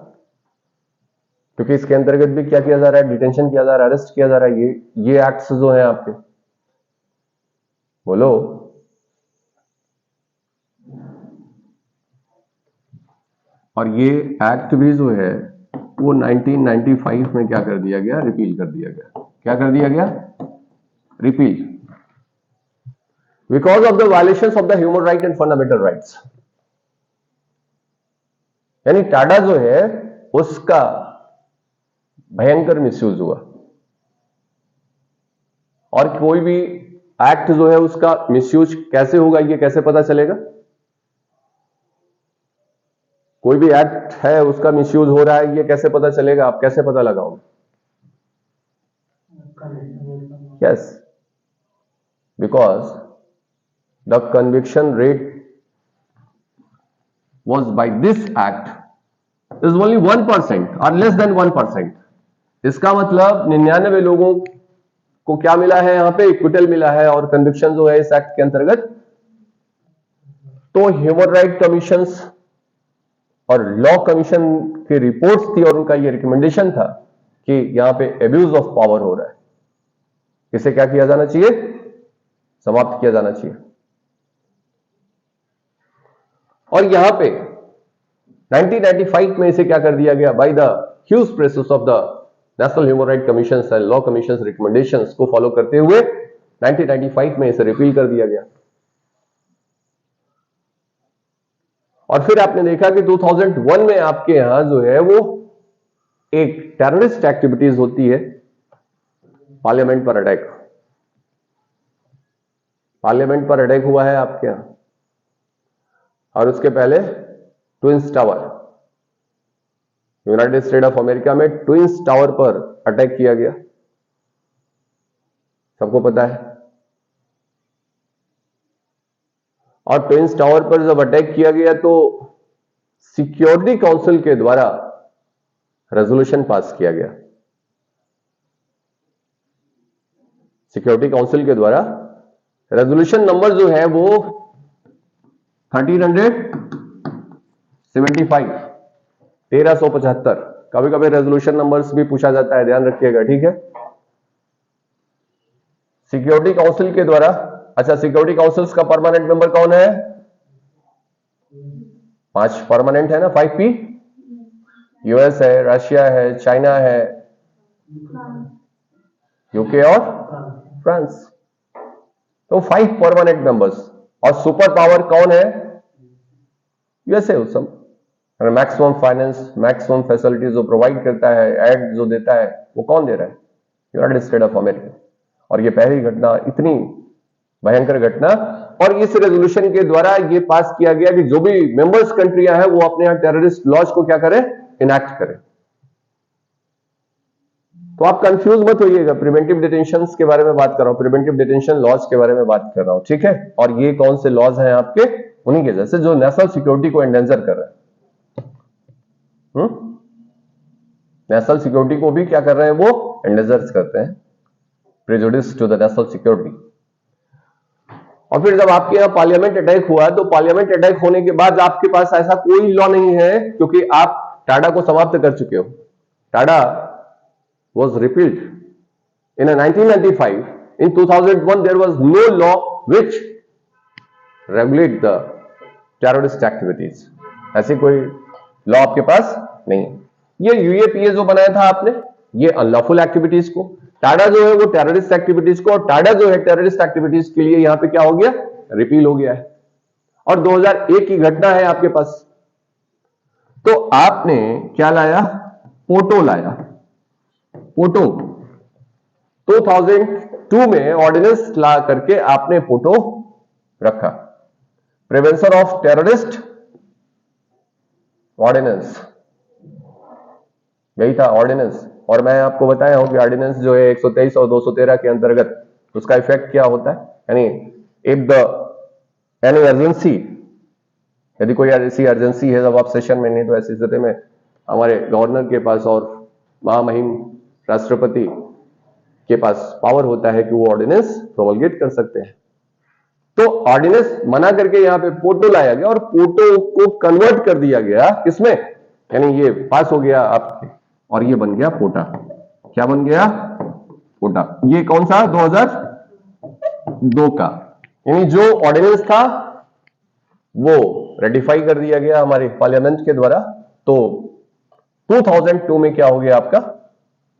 S1: क्योंकि इसके अंतर्गत भी क्या किया जा रहा है, डिटेंशन किया जा रहा है, अरेस्ट किया जा रहा है। ये एक्ट्स जो हैं आपके, बोलो। और ये एक्ट भी जो है वो 1995 में क्या कर दिया गया, रिपील कर दिया गया। क्या कर दिया गया, repeal, because of the violations of the human right and fundamental rights. यानी टाडा जो है उसका भयंकर मिसयूज हुआ, और कोई भी एक्ट जो है उसका मिसयूज कैसे होगा, ये कैसे पता चलेगा। कोई भी एक्ट है उसका मिसयूज हो रहा है, ये कैसे पता चलेगा, आप कैसे पता लगाओगे। Yes, because the conviction rate was by this act is only 1% or less than 1%। इसका मतलब 99 लोगों को क्या मिला है, यहां पे इक्विटल मिला है, और कन्विक्शन जो है इस एक्ट के अंतर्गत। तो ह्यूमन राइट कमीशन और लॉ कमीशन की रिपोर्ट्स थी और उनका ये रिकमेंडेशन था कि यहां पे एब्यूज ऑफ पावर हो रहा है, इसे क्या किया जाना चाहिए, समाप्त किया जाना चाहिए। और यहां पे 1995 में इसे क्या कर दिया गया, by the huge presses of the national human right commission and law commission recommendations को फॉलो करते हुए 1995 में इसे रिपील कर दिया गया। और फिर आपने देखा कि 2001 में आपके यहां जो है वो एक टेररिस्ट एक्टिविटीज होती है, पार्लियामेंट पर अटैक। पार्लियामेंट पर अटैक हुआ है आपके यहां, और उसके पहले twins tower, United state of America में ट्विंस टावर पर अटैक किया गया। सबको पता है। और ट्विंस टावर पर जब अटैक किया गया तो सिक्योरिटी काउंसिल के द्वारा रेजोल्यूशन पास किया गया। सिक्योरिटी काउंसिल के द्वारा रेजोल्यूशन नंबर जो है वो 1375 कभी कभी रेजोल्यूशन नंबर्स भी पूछा जाता है, ध्यान रखिएगा, ठीक है। सिक्योरिटी काउंसिल के द्वारा, अच्छा सिक्योरिटी काउंसिल्स का परमानेंट मेंबर कौन है? 5 परमानेंट है ना, 5P। यूएस है, रशिया है, चाइना है, यूके और फ्रांस। तो 5 परमानेंट मेंबर्स। और सुपर पावर कौन है? यूएसए। उस समय मैक्सिमम फाइनेंस, मैक्सिमम फैसिलिटीज जो प्रोवाइड करता है, एड जो देता है, वो कौन दे रहा है? United state of America. और ये पहली घटना, इतनी भयंकर घटना, और इस रेजोल्यूशन के द्वारा ये पास किया गया कि जो भी मेंबर्स कंट्रियां हैं वो अपने यहां टेररिस्ट लॉज को क्या करें? इनैक्ट करें। तो आप कंफ्यूज मत होइएगा, प्रिवेंटिव डिटेंशंस के बारे में बात कर रहा हूं, प्रिवेंटिव डिटेंशन लॉज के बारे में बात कर रहा हूं, ठीक है। और ये कौन से लॉज हैं आपके? उन्हीं के जैसे जो नेशनल सिक्योरिटी को एंडेंजर कर रहे हैं। नेशनल सिक्योरिटी को भी क्या कर रहे हैं? वो एंडेंजर करते हैं, prejudice to the national security. और फिर जब आपके यहां पार्लियामेंट अटैक हुआ, तो पार्लियामेंट अटैक होने के बाद आपके पास ऐसा कोई लॉ नहीं है, क्योंकि आप टाडा को समाप्त कर चुके हो। Tada was repealed in 1995. In 2001 there was no law which regulate the terrorist activities. ऐसी कोई लॉ आपके पास नहीं है। ये यूएपीए जो बनाया था आपने, ये अनलॉफुल एक्टिविटीज को, टाडा जो है वो टेररिस्ट एक्टिविटीज को, और टाडा जो है टेररिस्ट एक्टिविटीज के लिए यहां पे क्या हो गया? रिपील हो गया है। और 2001 की घटना है आपके पास। तो आपने क्या लाया? पोटो लाया। पोटो 2002 में ऑर्डिनेंस ला करके आपने पोटो रखा, प्रिवेंशन ऑफ टेररिस्ट ऑर्डिनेंस, यही था ऑर्डिनेंस। और मैं आपको बताया हूं कि ऑर्डिनेंस जो है 123 और 213 के अंतर्गत उसका इफेक्ट क्या होता है, यानी इफ द एनी अर्जेंसी, यदि कोई ऐसी अर्जेंसी है जब आप सेशन में नहीं, तो ऐसी स्थिति में हमारे गवर्नर के पास और महामहिम राष्ट्रपति के पास पावर होता है कि वो ऑर्डिनेंस प्रोमलगेट कर सकते हैं। तो ऑर्डिनेंस मना करके यहां पे पोटो लाया गया, और पोटो को कन्वर्ट कर दिया गया किसमें? यानी ये पास हो गया आपके, और ये बन गया पोटा। क्या बन गया? पोटा। ये कौन सा? 2002 का। यानी जो ऑर्डिनेंस था वो रेटिफाई कर दिया गया हमारे पार्लियामेंट के द्वारा। तो 2002 में क्या हो गया? आपका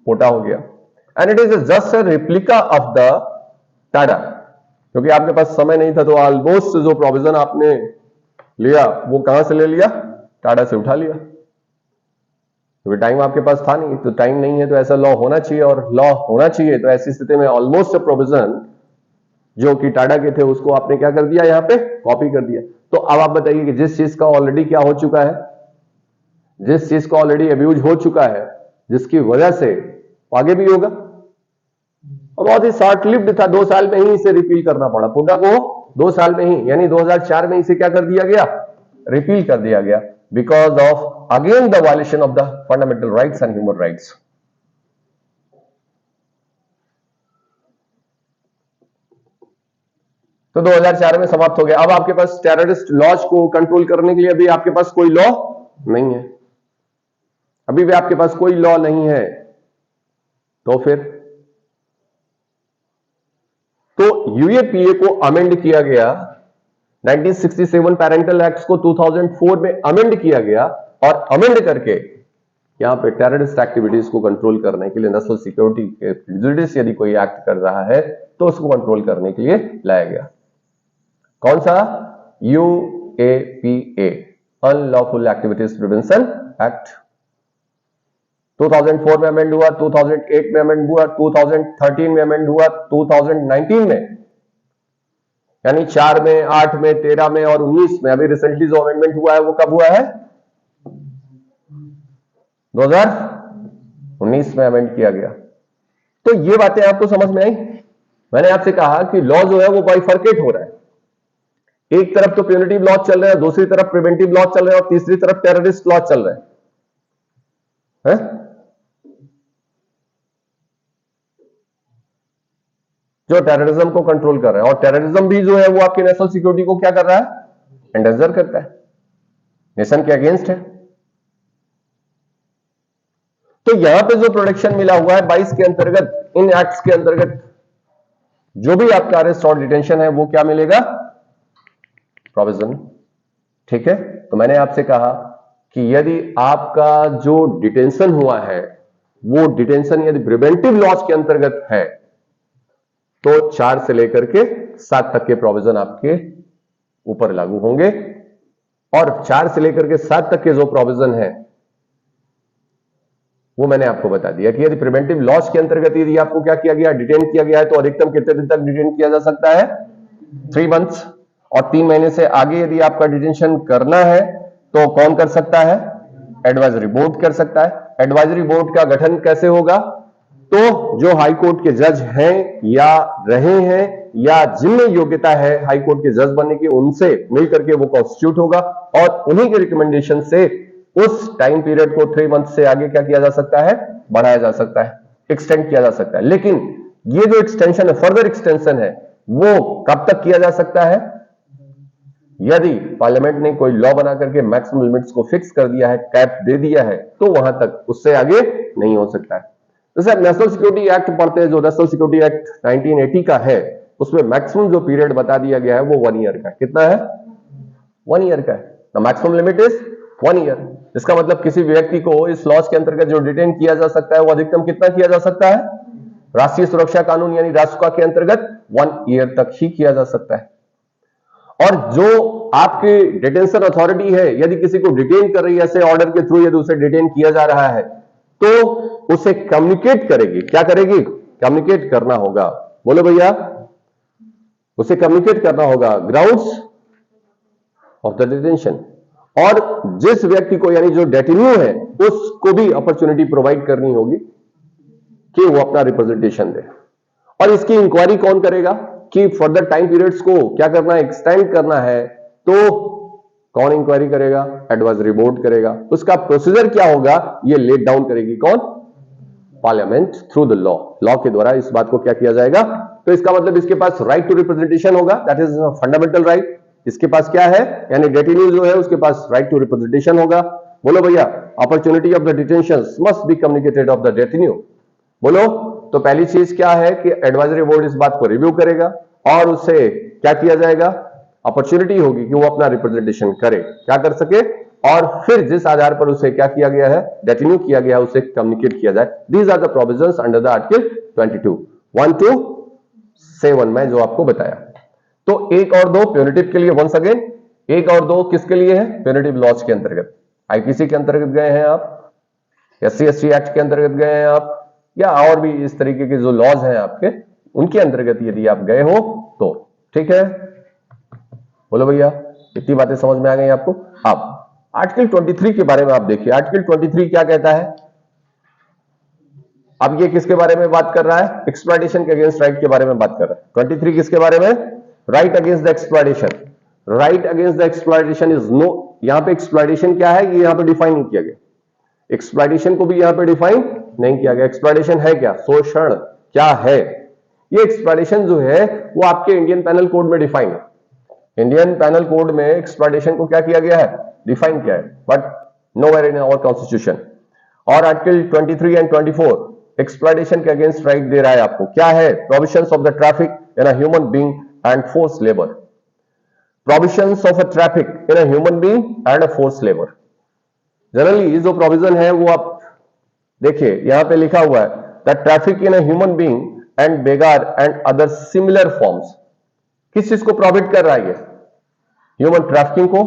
S1: पोटा हो गया। And it is just a replica of the Tada. क्योंकि आपके पास समय नहीं था, तो ऑलमोस्ट जो प्रोविजन आपने लिया वो कहां से ले लिया? टाडा से उठा लिया। क्योंकि टाइम आपके पास था नहीं, तो टाइम नहीं है तो ऐसा लॉ होना चाहिए, और लॉ होना चाहिए, तो ऐसी स्थिति में ऑलमोस्ट प्रोविजन जो कि टाडा के थे उसको आपने क्या कर दिया? यहां पे कॉपी कर दिया। तो अब आप बताइए कि जिस चीज का ऑलरेडी क्या हो चुका है, जिस चीज का ऑलरेडी अब्यूज हो चुका है, जिसकी वजह से आगे भी होगा, और बहुत ही शॉर्ट लिव्ड था, 2 साल में ही इसे रिपील करना पड़ा। पोटा को 2 साल में ही, यानी 2004 में इसे क्या कर दिया गया? रिपील कर दिया गया, because of again the violation of the fundamental rights and human rights. तो 2004 में समाप्त हो गया। अब आपके पास टेररिस्ट लॉज को कंट्रोल करने के लिए अभी आपके पास कोई लॉ नहीं है, अभी भी आपके पास कोई लॉ नहीं है। तो फिर तो यूएपीए को अमेंड किया गया, 1967 पैरेंटल एक्ट को 2004 में अमेंड किया गया, और अमेंड करके यहां पे टेररिस्ट एक्टिविटीज को कंट्रोल करने के लिए नेशनल सिक्योरिटी के प्रेजुडिस यदि कोई एक्ट कर रहा है तो उसको कंट्रोल करने के लिए लाया गया। कौन सा? UAPA, unlawful activities prevention act. 2004 में अमेंड हुआ, 2008 में अमेंड हुआ, 2013 में अमेंड हुआ, 2019 में, यानी 4 में, 8 में, 13 में और 19 में। अभी रिसेंटली जो अमेंडमेंट हुआ है वो कब हुआ है? 2019 में अमेंड किया गया। तो ये बातें आपको समझ में आई? मैंने आपसे कहा कि लॉ जो है वो बाइफर्केट हो रहा है, एक तरफ तो प्यूनिटिव लॉ चल रहा है, दूसरी तरफ प्रिवेंटिव लॉ चल रहा है और तीसरी तरफ टेररिस्ट लॉ चल रहा है? जो टेररिज्म को कंट्रोल कर रहा है, और टेररिज्म भी जो है वो आपकी नेशनल सिक्योरिटी को क्या कर रहा है, एंडेंजर करता है, नेशन के अगेंस्ट है। तो यहां पे जो प्रोटेक्शन मिला हुआ है 22 के अंतर्गत, इन एक्ट्स के अंतर्गत जो भी आपका अरेस्ट और डिटेंशन है वो क्या मिलेगा, प्रोविजन। ठीक है, तो मैंने आपसे कहा कि यदि आपका जो डिटेंशन हुआ है वो डिटेंशन यदि प्रिवेंटिव लॉज के अंतर्गत है तो 4 से लेकर के 7 तक के प्रोविजन आपके ऊपर लागू होंगे, और 4 से लेकर के 7 तक के जो प्रोविजन है वो मैंने आपको बता दिया कि यदि प्रिवेंटिव लॉस के अंतर्गत यदि आपको क्या किया गया, डिटेन किया गया है, तो अधिकतम कितने दिन तक डिटेन किया जा सकता है, 3 मंथ्स, और 3 महीने से आगे यदि आपका डिटेंशन करना है तो कौन कर सकता है, एडवाइजरी बोर्ड कर सकता है। एडवाइजरी बोर्ड का गठन कैसे होगा, तो जो हाई कोर्ट के जज हैं या रहे हैं या जिनमें योग्यता है हाई कोर्ट के जज बनने की, उनसे मिलकर के वो कॉन्स्टिट्यूट होगा, और उन्हीं के रिकमेंडेशन से उस टाइम पीरियड को 3 मंथ से आगे क्या किया जा सकता है, बढ़ाया जा सकता है, एक्सटेंड किया जा सकता है। लेकिन ये जो एक्सटेंशन है, फर्दर एक्सटेंशन है, वो कब तक किया जा सकता है, यदि पार्लियामेंट ने कोई लॉ बना करके मैक्सिमम लिमिट्स को फिक्स कर दिया है, कैप दे दिया है, तो वहां तक, उससे आगे नहीं हो सकता है। जैसे आप नेशनल सिक्योरिटी एक्ट पढ़ते हैं, जो नेशनल सिक्योरिटी एक्ट 1980 का है, उसमें मैक्सिमम जो पीरियड बता दिया गया है वो 1 ईयर का, कितना है, 1 ईयर का है। The maximum limit is 1 year. इसका मतलब किसी व्यक्ति को इस लॉज के अंतर्गत जो डिटेन किया जा सकता है वो अधिकतम कितना किया जा सकता है, राष्ट्रीय सुरक्षा कानून यानी रासुका के अंतर्गत 1 ईयर तक ही किया जा सकता है। और जो आपकी डिटेंशन अथॉरिटी है, यदि किसी को डिटेन कर रही है ऐसे ऑर्डर के थ्रू, यदि उसे डिटेन किया जा रहा है तो उसे कम्युनिकेट करेगी, क्या करेगी, कम्युनिकेट करना होगा, बोलो भैया, उसे कम्युनिकेट करना होगा ग्राउंड्स ऑफ द डिटेंशन, और जिस व्यक्ति को यानी जो डेटिन्यू है उसको भी अपॉर्चुनिटी प्रोवाइड करनी होगी कि वो अपना रिप्रेजेंटेशन दे। और इसकी इंक्वायरी कौन करेगा कि फर्दर टाइम पीरियड्स को क्या करना है, एक्सटेंड करना है, तो कौन इंक्वायरी करेगा, एडवाइजरी बोर्ड करेगा। उसका प्रोसीजर क्या होगा, ये लेट डाउन करेगी कौन, parliament through the law, law के द्वारा इस बात को क्या किया जाएगा। तो इसका मतलब इसके पास राइट टू रिप्रेजेंटेशन होगा, दैट इज फंडामेंटल राइट। इसके पास क्या है, यानी डेटिन्यू जो है उसके पास राइट टू रिप्रेजेंटेशन होगा। बोलो भैया, opportunity of the detention must be communicated of the detenu. बोलो, तो पहली चीज क्या है कि एडवाइजरी बोर्ड इस बात को रिव्यू करेगा और उससे क्या किया जाएगा, अपॉर्चुनिटी होगी कि वो अपना रिप्रेजेंटेशन करे, क्या कर सके, और फिर जिस आधार पर उसे क्या किया गया है, डेटिन्यू किया गया है, उसे कम्युनिकेट किया जाए। These are the provisions under the article 22 1 to 7 में जो आपको बताया। तो 1 और 2 प्यूनिटिव के लिए, वंस अगेन 1 और 2 किसके लिए है, प्यूनिटिव लॉज के अंतर्गत, आईपीसी के अंतर्गत गए हैं आप, SC/ST एक्ट के अंतर्गत गए हैं आप, या और भी इस तरीके के जो लॉज हैं आपके, उनके अंतर्गत यदि आप गए हो तो ठीक है। बोलो भैया, इतनी बातें समझ में आ गई आपको। अब आर्टिकल 23 के बारे में आप देखिए, आर्टिकल 23 क्या कहता है। अब ये किसके बारे में बात कर रहा है, एक्सप्लॉयटेशन के अगेंस्ट राइट के बारे में बात कर रहा है। 23 किसके बारे में, right against the exploitation. Right against the exploitation is no, यहां पे एक्सप्लॉयटेशन क्या है ये यहां पे डिफाइन नहीं किया गया, एक्सप्लॉयटेशन को भी यहां पे डिफाइन नहीं किया गया। एक्सप्लॉयटेशन है क्या, शोषण क्या है, ये एक्सप्लॉयटेशन जो है वो आपके इंडियन पैनल कोड में डिफाइन है। इंडियन पैनल कोड में एक्सप्लॉयटेशन को क्या किया गया है, डिफाइन किया है, but nowhere in our constitution. और आर्टिकल 23 एंड 24 एक्सप्लॉयटेशन के अगेंस्ट राइट दे रहा है आपको, क्या है, provisions of the traffic in a human being and force labour, provisions of a traffic in a human being and a force labour. Generally जो provision है वो आप देखिए यहां पे लिखा हुआ है, the traffic in a human being and begar and other similar forms. किस चीज को प्रोहिबिट कर रहा है ये, ह्यूमन ट्रैफिकिंग को,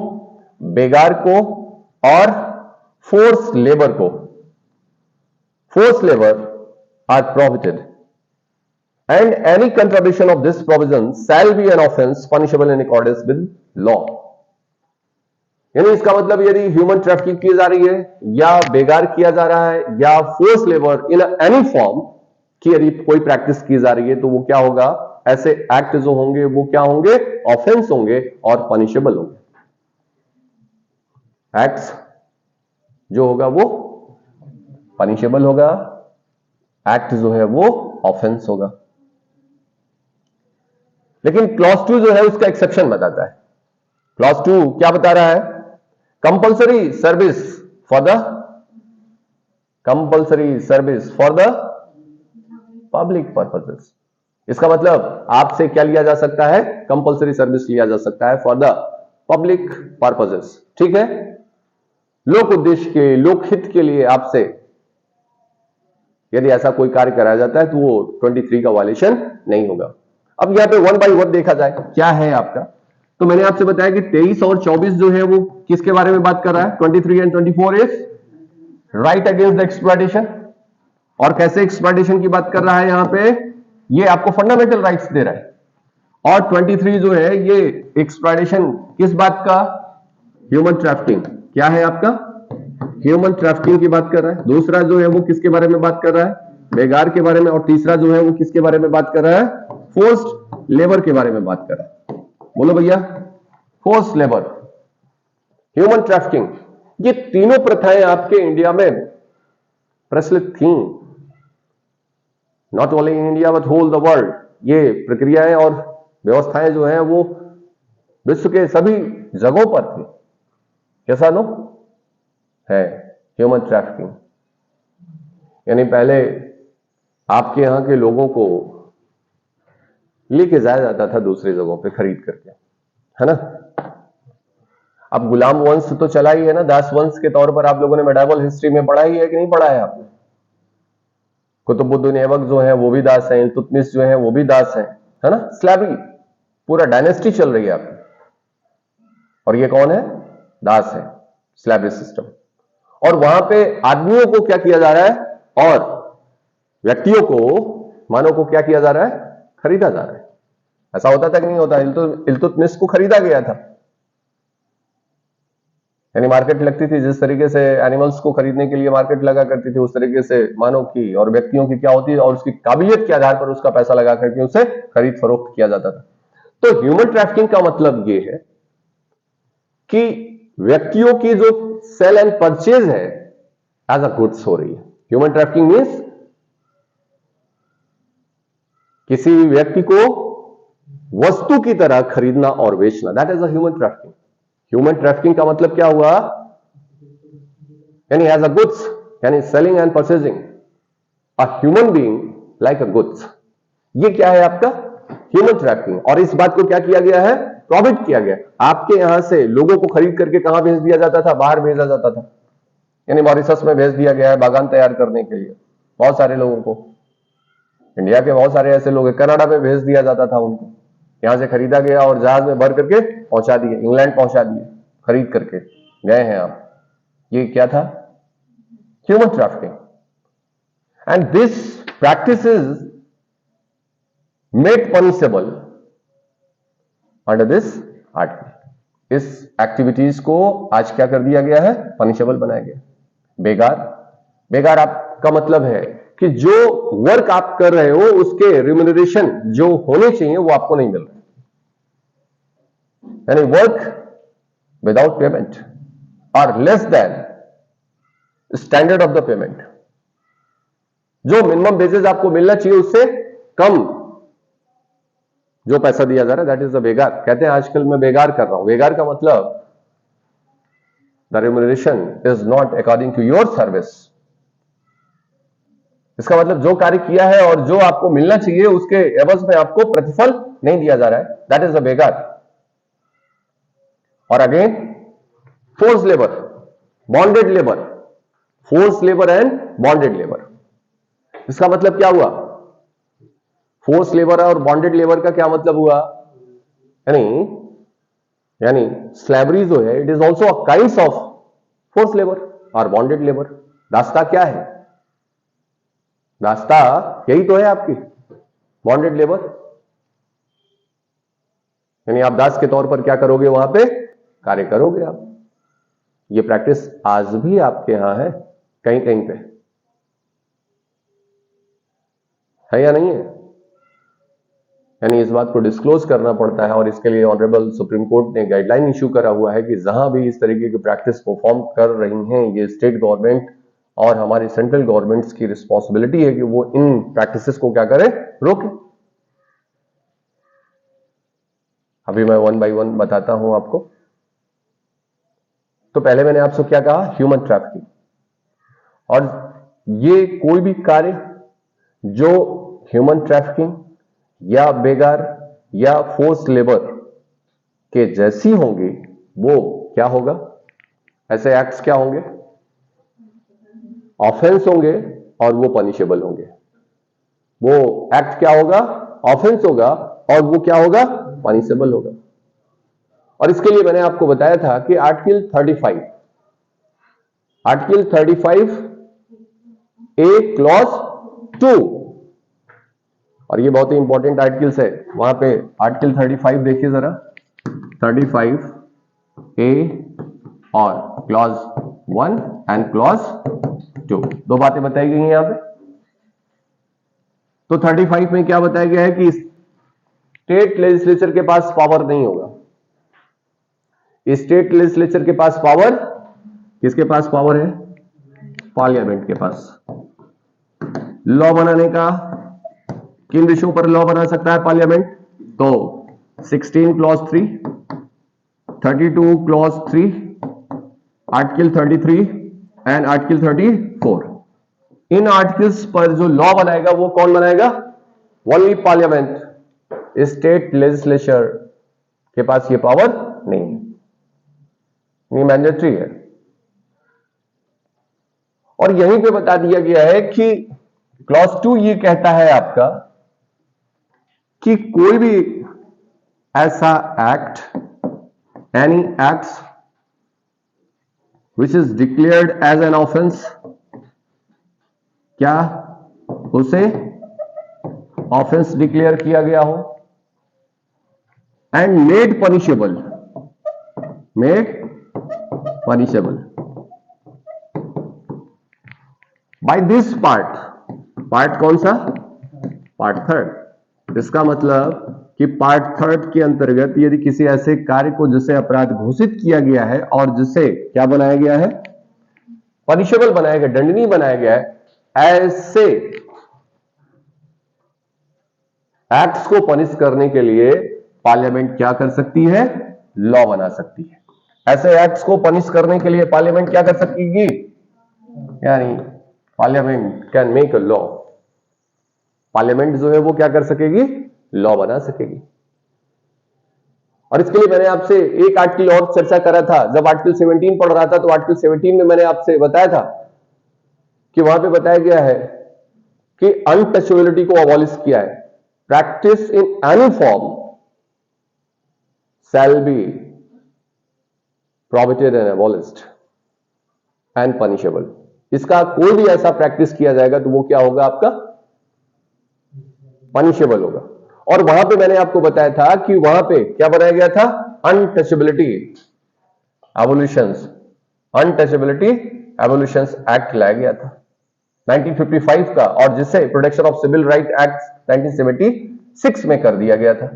S1: बेगार को और फोर्स लेबर को। Force labour are prohibited and any contradiction of this provision shall be an offence punishable in accordance with law. यानी इसका मतलब यदि ह्यूमन ट्रैफिकिंग की जा रही है या बेगार किया जा रहा है या force labour in any form की यदि कोई प्रैक्टिस की जा रही है तो वो क्या होगा, ऐसे एक्ट जो होंगे वो क्या होंगे, ऑफेंस होंगे और पनिशेबल होंगे। एक्ट्स जो होगा वो पनिशेबल होगा, एक्ट जो है वो ऑफेंस होगा। लेकिन क्लॉज 2 जो है उसका एक्सेप्शन बताता है। क्लॉज 2 क्या बता रहा है, compulsory service for the public purposes. इसका मतलब आपसे क्या लिया जा सकता है, कंपल्सरी सर्विस लिया जा सकता है फॉर द पब्लिक पर्पसेस। ठीक है, लोक उद्देश्य के, लोकहित के लिए आपसे यदि ऐसा कोई कार्य कराया जाता है तो वो 23 का वायलेशन नहीं होगा। अब यहां पे 1 बाय 1 देखा जाए क्या है आपका, तो मैंने आपसे बताया कि 23 और 24 जो है वो किसके बारे में बात कर रहा है, 23 and 24 is right against the exploitation. और कैसे एक्सप्लॉयटेशन की बात कर रहा है, यहां पे ये आपको फंडामेंटल राइट्स दे रहा है। और 23 जो है ये एक्सप्लॉयटेशन किस बात का, ह्यूमन ट्रैफिकिंग। क्या है आपका, ह्यूमन ट्रैफिकिंग की बात कर रहा है। दूसरा जो है वो किसके बारे में बात कर रहा है, बेगार के बारे में। और तीसरा जो है वो किसके बारे में बात कर रहा है, फोर्स्ड लेबर के बारे में बात कर रहा है। बोलो भैया, फोर्स्ड लेबर, ह्यूमन ट्रैफिकिंग, ये तीनों प्रथाएं आपके इंडिया में प्रचलित थी। Not only in India but whole the world. ये प्रक्रियाएं और व्यवस्थाएं जो हैं वो विश्व के सभी जगहों पर थी। कैसा नो है ह्यूमन ट्रैफिकिंग, यानी पहले आपके यहां के लोगों को लेके जाया जाता था दूसरी जगहों पे खरीद करके, है ना। अब गुलाम वंश तो चला ही है ना, दास वंश के तौर पर आप लोगों ने मेडावल हिस्ट्री में पढ़ा ही है कि नहीं पढ़ा है आपने। कुतुबुद्दीन ऐबक जो है वो भी दास है, इल्तुतमिश जो है वो भी दास है ना। स्लैबी पूरा डायनेस्टी चल रही है आपकी, और ये कौन है, दास है, स्लैबी सिस्टम। और वहां पे आदमियों को क्या किया जा रहा है, और व्यक्तियों को, मानव को क्या किया जा रहा है, खरीदा जा रहा है। ऐसा होता था कि नहीं होता, इल्तुतमिश को खरीदा गया था, यानी मार्केट लगती थी। जिस तरीके से एनिमल्स को खरीदने के लिए मार्केट लगा करती थी, उस तरीके से मानव की और व्यक्तियों की क्या होती है, और उसकी काबिलियत के आधार पर उसका पैसा लगा करके उसे खरीद फरोख्त किया जाता था। तो ह्यूमन ट्रैफिकिंग का मतलब यह है कि व्यक्तियों की जो सेल एंड परचेज है एज अ गुड्स हो रही है। ह्यूमन ट्रैफिकिंग मीन्स किसी व्यक्ति को वस्तु की तरह खरीदना और बेचना, that is a human trafficking. Human trafficking का मतलब क्या हुआ, यानी एज अ गुड्स, यानी selling and purchasing a human being like a goods. ये क्या है आपका, ह्यूमन ट्रैफिकिंग। और इस बात को क्या किया गया है, प्रॉफिट किया गया। आपके यहां से लोगों को खरीद करके कहां भेज दिया जाता था, बाहर भेजा जाता था, यानी मॉरिशस में भेज दिया गया है बागान तैयार करने के लिए। बहुत सारे लोगों को, इंडिया के बहुत सारे ऐसे लोग हैं, कनाडा में भेज दिया जाता था उनको, यहां से खरीदा गया और जहाज में भर करके पहुंचा दिए, इंग्लैंड पहुंचा दिए, खरीद करके गए हैं आप। ये क्या था, human trafficking. And this practice is made punishable under this article. इस एक्टिविटीज को आज क्या कर दिया गया है, पनिशेबल बनाया गया। बेगार, बेगार आपका मतलब है कि जो वर्क आप कर रहे हो उसके रिम्यूनरेशन जो होने चाहिए वो आपको नहीं मिल रहा, यानी वर्क विदाउट पेमेंट और less than standard of the payment. जो मिनिमम बेसिस आपको मिलना चाहिए उससे कम जो पैसा दिया जा रहा है, दैट इज द बेगार। कहते हैं आजकल मैं बेगार कर रहा हूं। बेगार का मतलब the remuneration is not according to your service. इसका मतलब जो कार्य किया है और जो आपको मिलना चाहिए उसके एवज में आपको प्रतिफल नहीं दिया जा रहा है, दैट इज द बेगार। और again force labour, bonded labour, force labour and bonded labour. इसका मतलब क्या हुआ, फोर्स लेबर और बॉन्डेड लेबर का क्या मतलब हुआ, यानी यानी स्लैवरी जो है it is also a kind of force labour और बॉन्डेड लेबर। रास्ता क्या है, रास्ता यही तो है आपकी बॉन्डेड लेबर, यानी आप दास के तौर पर क्या करोगे, वहां पे कार्य करोगे आप। ये प्रैक्टिस आज भी आपके यहां है, कहीं कहीं पे है या नहीं है। यानी इस बात को डिस्क्लोज करना पड़ता है और इसके लिए ऑनरेबल सुप्रीम कोर्ट ने गाइडलाइन इशू करा हुआ है कि जहां भी इस तरीके की प्रैक्टिस परफॉर्म कर रही हैं ये स्टेट गवर्नमेंट और हमारी सेंट्रल गवर्नमेंट्स की रिस्पॉन्सिबिलिटी है कि वो इन प्रैक्टिसेस को क्या करें, रोकें। अभी मैं वन बाय वन बताता हूं आपको। तो पहले मैंने आपसे क्या कहा, ह्यूमन ट्रैफिकिंग। और ये कोई भी कार्य जो ह्यूमन ट्रैफिकिंग या बेगार या फोर्स लेबर के जैसी होंगी वो क्या होगा, ऐसे एक्ट्स क्या होंगे, ऑफेंस होंगे और वो पनिशेबल होंगे। वो एक्ट क्या होगा, ऑफेंस होगा और वो क्या होगा, पनिशेबल होगा। और इसके लिए मैंने आपको बताया था कि आर्टिकल 35 ए क्लॉज 2, और ये बहुत ही इंपॉर्टेंट आर्टिकल्स है। वहां पे आर्टिकल 35 देखिए जरा, 35 ए और क्लॉज 1 एंड क्लॉज 2, दो बातें बताई गई हैं यहां पे। तो 35 में क्या बताया गया है कि स्टेट लेजिस्लेचर के पास पावर नहीं होगा। स्टेट लेजिस्लेचर के पास पावर, किसके पास पावर है, पार्लियामेंट के पास। लॉ बनाने का किन विषयों पर लॉ बना सकता है पार्लियामेंट, तो 16 clause 3, 32 clause 3, article 33 and article 34। In articles पर जो लॉ बनाएगा वो कौन बनाएगा, ओनली पार्लियामेंट। स्टेट लेजिस्लेचर के पास ये पावर नहीं है, ये मैंडेटरी है। और यहीं पे बता दिया गया है कि क्लॉज 2 ये कहता है आपका कि कोई भी ऐसा act, any acts which is declared as an offence, क्या उसे ऑफेंस डिक्लेयर किया गया हो and made punishable, by this part कौन सा, पार्ट 3। इसका मतलब कि पार्ट 3 के अंतर्गत यदि किसी ऐसे कार्य को जिसे अपराध घोषित किया गया है और जिसे क्या बनाया गया है, पनिशेबल बनाया गया, दंडनीय बनाया गया है, ऐसे एक्ट्स को पनिश करने के लिए पार्लियामेंट क्या कर सकती है, लॉ बना सकती है। ऐसे एक्ट्स को पनिश करने के लिए पार्लियामेंट क्या कर सकेगी, यानी parliament can make a law. Parliament जो है वो क्या कर सकेगी, लॉ बना सकेगी। और इसके लिए मैंने आपसे एक आर्टिकल और चर्चा करा था, जब आर्टिकल 17 पढ़ रहा था तो आर्टिकल 17 में मैंने आपसे बताया था कि वहां पे बताया गया है कि अनटचेबिलिटी को अबॉलिश किया है। Practice in any form shall be prohibited and abolished and punishable. इसका कोई भी ऐसा प्रैक्टिस किया जाएगा तो वो क्या होगा, आपका पनिशेबल होगा। और वहां पे मैंने आपको बताया था कि वहां पे क्या बनाया गया था, अनटचेबिलिटी एबोल्यूशंस एक्ट लाया गया था 1955 का, और जिसे protection of civil right act 1976 में कर दिया गया था।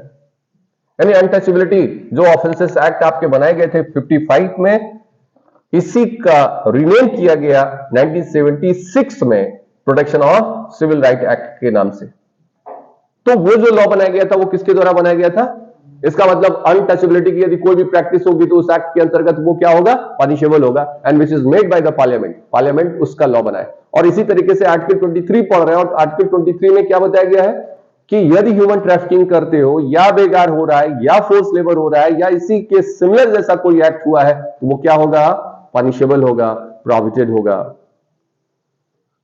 S1: यानी अनटचेबिलिटी जो ऑफेंसेस एक्ट आपके बनाए गए थे 55 में, इसी का रीनेम किया गया 1976 में protection of civil right act के नाम से। तो वो जो लॉ बनाया गया था वो किसके द्वारा बनाया गया था, इसका मतलब अनटचेबिलिटी की यदि कोई भी प्रैक्टिस होगी तो उस एक्ट के अंतर्गत वो क्या होगा, पनिशेबल होगा, and which is made by the parliament. Parliament उसका लॉ बनाए। और इसी तरीके से आर्टिकल 23 पढ़ रहे हैं, और आर्टिकल 23 में क्या बताया गया है कि यदि ह्यूमन ट्रैफिकिंग करते हो, या बेगार हो रहा है, या फोर्स लेबर हो रहा है, या इसी के सिमिलर जैसा कोई एक्ट हुआ है, तो वो क्या होगा, पनिशेबल होगा, प्रोहिबिटेड होगा।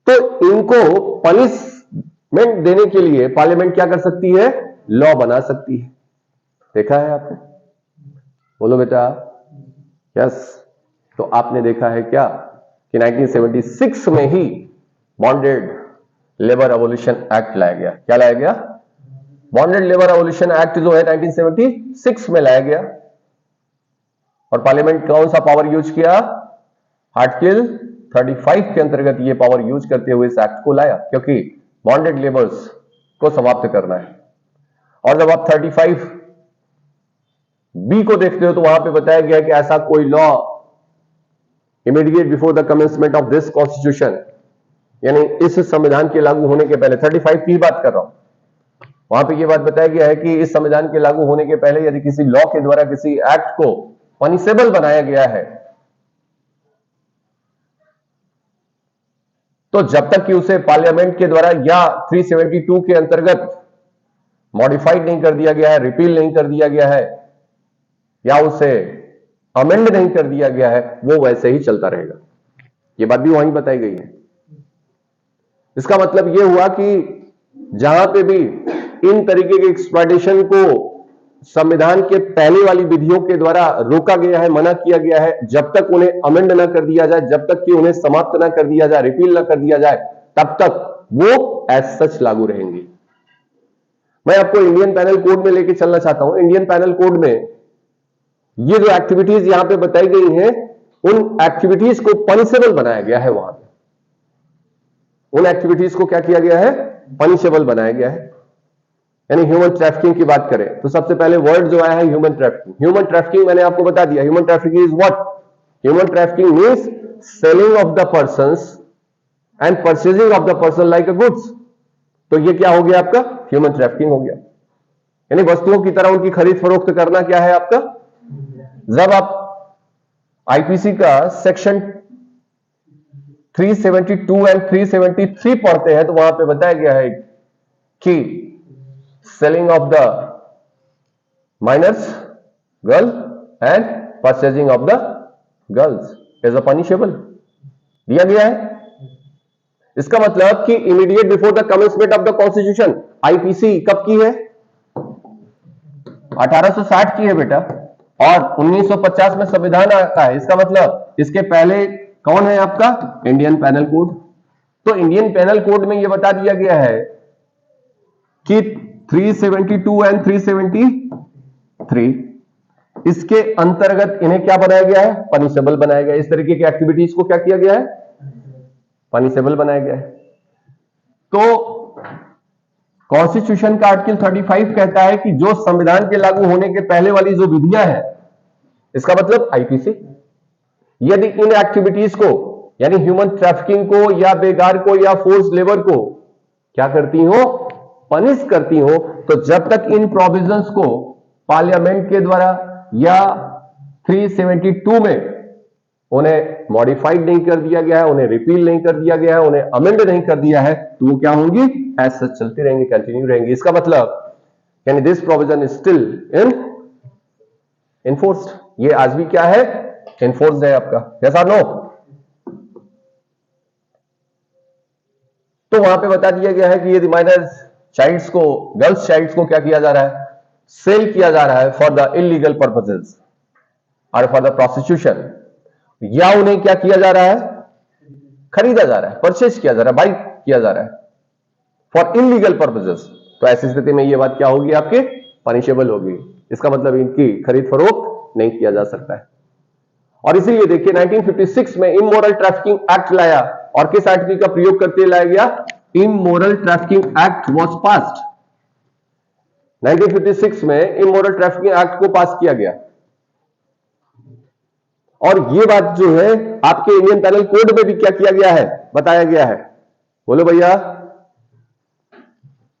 S1: तो इनको पनिशमेंट देने के लिए पार्लियामेंट क्या कर सकती है, लॉ बना सकती है। देखा है आपने, बोलो बेटा, यस। तो आपने देखा है क्या कि 1976 में ही बॉन्डेड लेबर एबोलिशन एक्ट लाया गया। क्या लाया गया, बॉन्डेड लेबर एबोलिशन एक्ट जो है 1976 में लाया गया। और पार्लियामेंट कौन सा पावर यूज किया, आर्टिकल 35 के अंतर्गत ये पावर यूज करते हुए इस एक्ट को लाया, क्योंकि बॉन्डेड लेबर्स को समाप्त करना है। और जब आप 35 बी को देखते हो तो वहां पे बताया गया है कि ऐसा कोई law immediate before the commencement of this constitution, यानी इस संविधान के लागू होने के पहले, 35 की बात कर रहा हूं, वहां पे यह बात बताया गया है कि इस संविधान के लागू होने के पहले यदि किसी लॉ के द्वारा किसी एक्ट को पनिशेबल बनाया गया है तो जब तक कि उसे पार्लियामेंट के द्वारा या 372 के अंतर्गत मॉडिफाइड नहीं कर दिया गया है, रिपील नहीं कर दिया गया है या उसे अमेंड नहीं कर दिया गया है, वो वैसे ही चलता रहेगा। ये बात भी वहीं बताई गई है। इसका मतलब यह हुआ कि जहां पे भी इन तरीके के एक्सप्लॉयटेशन को संविधान के पहले वाली विधियों के द्वारा रोका गया है, मना किया गया है, जब तक उन्हें अमेंड ना कर दिया जाए, जब तक कि उन्हें समाप्त ना कर दिया जाए, रिपील ना कर दिया जाए, तब तक वो एज सच लागू रहेंगी। मैं आपको इंडियन पैनल कोड में लेके चलना चाहता हूं। इंडियन पैनल कोड में ये जो एक्टिविटीज यहां पे बताई गई हैं, उन एक्टिविटीज को पनिशेबल बनाया गया है। वहां पे उन एक्टिविटीज को क्या किया गया है? पनिशेबल बनाया गया है। यानी ह्यूमन ट्रैफिकिंग की बात करें तो सबसे पहले वर्ड जो आया है ह्यूमन ट्रैफिकिंग। ह्यूमन ट्रैफिकिंग मैंने आपको बता दिया, human trafficking is what? Human trafficking means selling of the persons and purchasing of the person like a goods. तो ये क्या हो गया आपका? ह्यूमन ट्रैफिकिंग हो गया। यानी वस्तुओं की तरह उनकी खरीद फरोख्त करना क्या है आपका? जब आप आईपीसी का सेक्शन 372 एंड 373 पढ़ते हैं तो वहां पे बताया गया है कि selling of the minors girl and purchasing of the girls is a punishable, दिया गया है। इसका मतलब कि immediate before the commencement of the constitution, IPC कब की है? 1860 की है बेटा, और 1950 में संविधान आता है। इसका मतलब इसके पहले कौन है आपका? Indian penal code. तो इंडियन पैनल कोड में यह बता दिया गया है कि 372 एंड 373 इसके अंतर्गत इन्हें क्या बनाया गया है? पनिशेबल बनाया गया है। इस तरीके की एक्टिविटीज को क्या किया गया है? पनिशेबल बनाया गया है। तो कॉन्स्टिट्यूशन का आर्टिकल 35 कहता है कि जो संविधान के लागू होने के पहले वाली जो विधियां हैं, इसका मतलब आईपीसी, यदि इन एक्टिविटीज को यानी ह्यूमन ट्रैफिकिंग को या बेगार को या फोर्स लेबर को क्या करती हो? पनिश करती हो, तो जब तक इन प्रोविजंस को पार्लियामेंट के द्वारा या 372 में उन्हें मॉडिफाइड नहीं कर दिया गया है, उन्हें रिपील नहीं कर दिया गया है, उन्हें अमेंड नहीं कर दिया है, तो वो क्या होंगी? एज सच चलती रहेंगी, कंटिन्यू रहेंगी। इसका मतलब यानी this provision is still enforced, ये आज भी क्या है? इनफोर्स्ड है आपका। यस और नो? तो वहां पे बता दिया गया है कि यदि माइनर चाइल्ड्स को, गर्ल्स चाइल्ड्स को क्या किया जा रहा है? सेल किया जा रहा है फॉर द इलीगल पर्पसेस और फॉर द प्रोस्टिट्यूशन, या उन्हें क्या किया जा रहा है? खरीदा जा रहा है, परचेज किया जा रहा है, बाई किया जा रहा है फॉर इलीगल पर्पसेस, तो ऐसी स्थिति में यह बात क्या होगी? आपके पनिशेबल होगी। इसका मतलब इनकी खरीद फरोख्त नहीं किया जा सकता है। और इसीलिए देखिए 1956 में इमोरल ट्रैफिकिंग एक्ट लाया, और किस आर्टिकल का प्रयोग करते लाया गया? Immoral trafficking act was passed. 1956 में इमोरल ट्रैफिकिंग एक्ट को पास किया गया। और यह बात जो है आपके इंडियन पैनल कोड में भी क्या किया गया है? बताया गया है। बोलो भैया,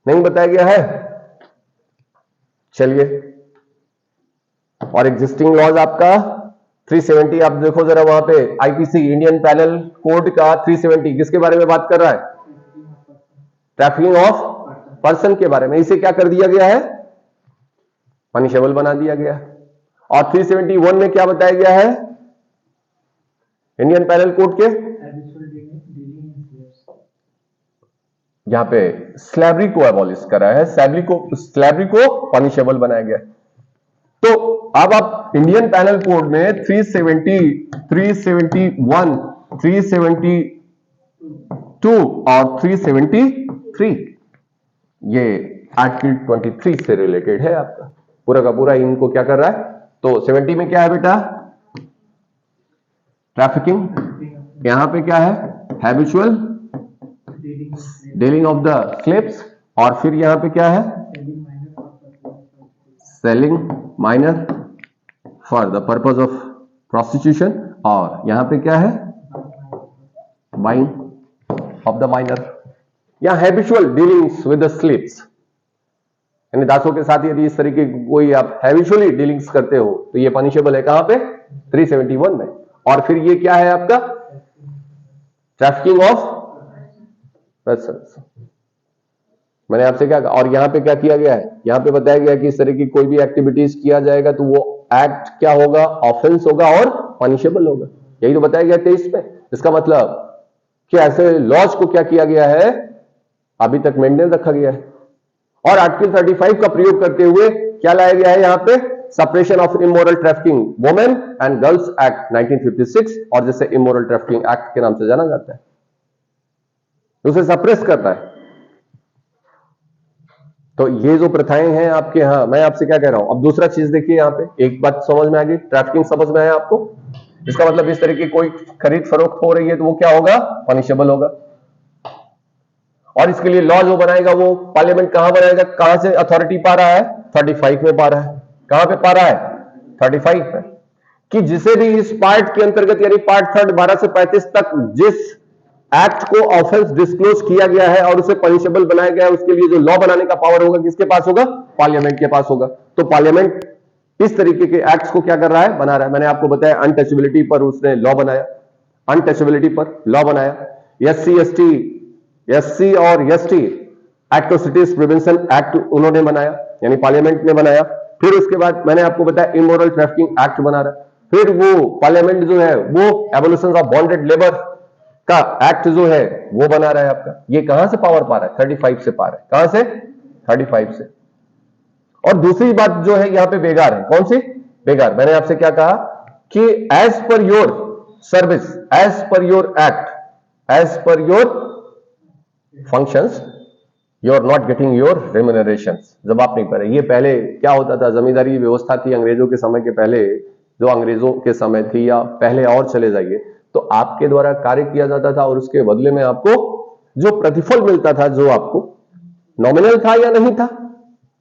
S1: नहीं बताया गया है? चलिए, और एग्जिस्टिंग लॉज आपका 370, आप देखो जरा वहां पे आईपीसी इंडियन पैनल कोड का 370 किसके बारे में बात कर रहा है? ट्रैफिकिंग ऑफ पर्सन के बारे में। इसे क्या कर दिया गया है? पनिशेबल बना दिया गया। और 371 में क्या बताया गया है इंडियन पैनल कोड के? यहां पे स्लैवरी को एबॉलिश करा है, स्लैवरी को पनिशेबल बनाया गया। तो अब आप इंडियन पैनल कोड में 370, 371, 372 और 373 ये आर्टिकल 23 से रिलेटेड है आपका। पूरा का पूरा इनको क्या कर रहा है? तो 70 में क्या है बेटा? ट्रैफिकिंग। यहां पे क्या है? Habitual dealing of the slaves. और फिर यहां पे क्या है? Selling minor for the purpose of prostitution, और यहां पे क्या है, बाइंग ऑफ द माइनर, या habitual dealings with the slaves, यानी दासों के साथ यदि इस तरीके की कोई आप हैबिचुअली डीलिंग्स करते हो तो ये पनिशेबल है। कहां पे, 371 में। और फिर ये क्या है आपका, ट्रैफिकिंग ऑफ वेसल्स। मैंने आपसे क्या कहा, और यहां पे क्या किया गया है, यहां पे बताया गया कि इस तरह की कोई भी एक्टिविटीज किया जाएगा तो वो एक्ट क्या होगा, ऑफेंस होगा और पनिशेबल होगा। यही तो बताया गया 23 में। इसका मतलब कि ऐसे लॉज को क्या किया गया है, अभी तक मेंटेन रखा गया है। और आर्टिकल 35 का प्रयोग करते हुए क्या लाया गया है यहां पे, suppression of immoral trafficking women and girls act 1956, और जिसे इमोरल ट्रैफिकिंग एक्ट के नाम से जाना जाता है, उसे सप्रेस करता है। तो ये जो प्रथाएं हैं आपके यहां, मैं आपसे क्या कह रहा हूं, अब दूसरा चीज देखिए, यहां पे एक बात समझ में आ गई, ट्रैफिकिंग समझ में आया आपको। इसका मतलब इस तरह की कोई खरीद फरोख्त हो रही है तो वो क्या होगा, पनिशेबल होगा। और इसके लिए लॉ जो बनाएगा वो पार्लियामेंट कहां बनाएगा, कहां से अथॉरिटी पा रहा है, 35 में पा रहा है। कहां पे पा रहा है, 35 में, कि जिसे भी इस पार्ट के अंतर्गत यानी पार्ट 3 12 से 35 तक जिस एक्ट को ऑफेंस डिस्क्लोज किया गया है और उसे पनिशेबल बनाया गया है, उसके लिए जो लॉ बनाने का पावर होगा किसके पास होगा, पार्लियामेंट के पास होगा। तो पार्लियामेंट इस तरीके के एक्ट्स को क्या कर रहा है, बना रहा है। मैंने आपको बताया अनटचेबिलिटी पर उसने लॉ बनाया, अनटचेबिलिटी पर लॉ बनाया, एससी और एसटी एट्रोसिटीज प्रिवेंशन एक्ट उन्होंने बनाया, यानी पार्लियामेंट ने बनाया। फिर उसके बाद मैंने आपको बताया इमोरल ट्रैफिकिंग एक्ट बना रहा है। फिर वो पार्लियामेंट जो है वो एबोलिशन ऑफ बॉन्डेड लेबर का एक्ट जो है वो बना रहा है आपका। ये कहां से पावर पा रहा है, 35 से पा रहा है। कहां से, 35 से। और दूसरी बात जो है यहां पे बेगार है, कौन सी, बेगार। मैंने आपसे क्या कहा कि as per your service, as per your act, as per your functions, you are not getting your remuneration. जब आप नहीं पा रहे, ये पहले क्या होता था, जमींदारी व्यवस्था थी अंग्रेजों के समय के पहले, जो अंग्रेजों के समय थी या पहले और चले जाइए, तो आपके द्वारा कार्य किया जाता था और उसके बदले में आपको जो प्रतिफल मिलता था, जो आपको नॉमिनल था या नहीं था,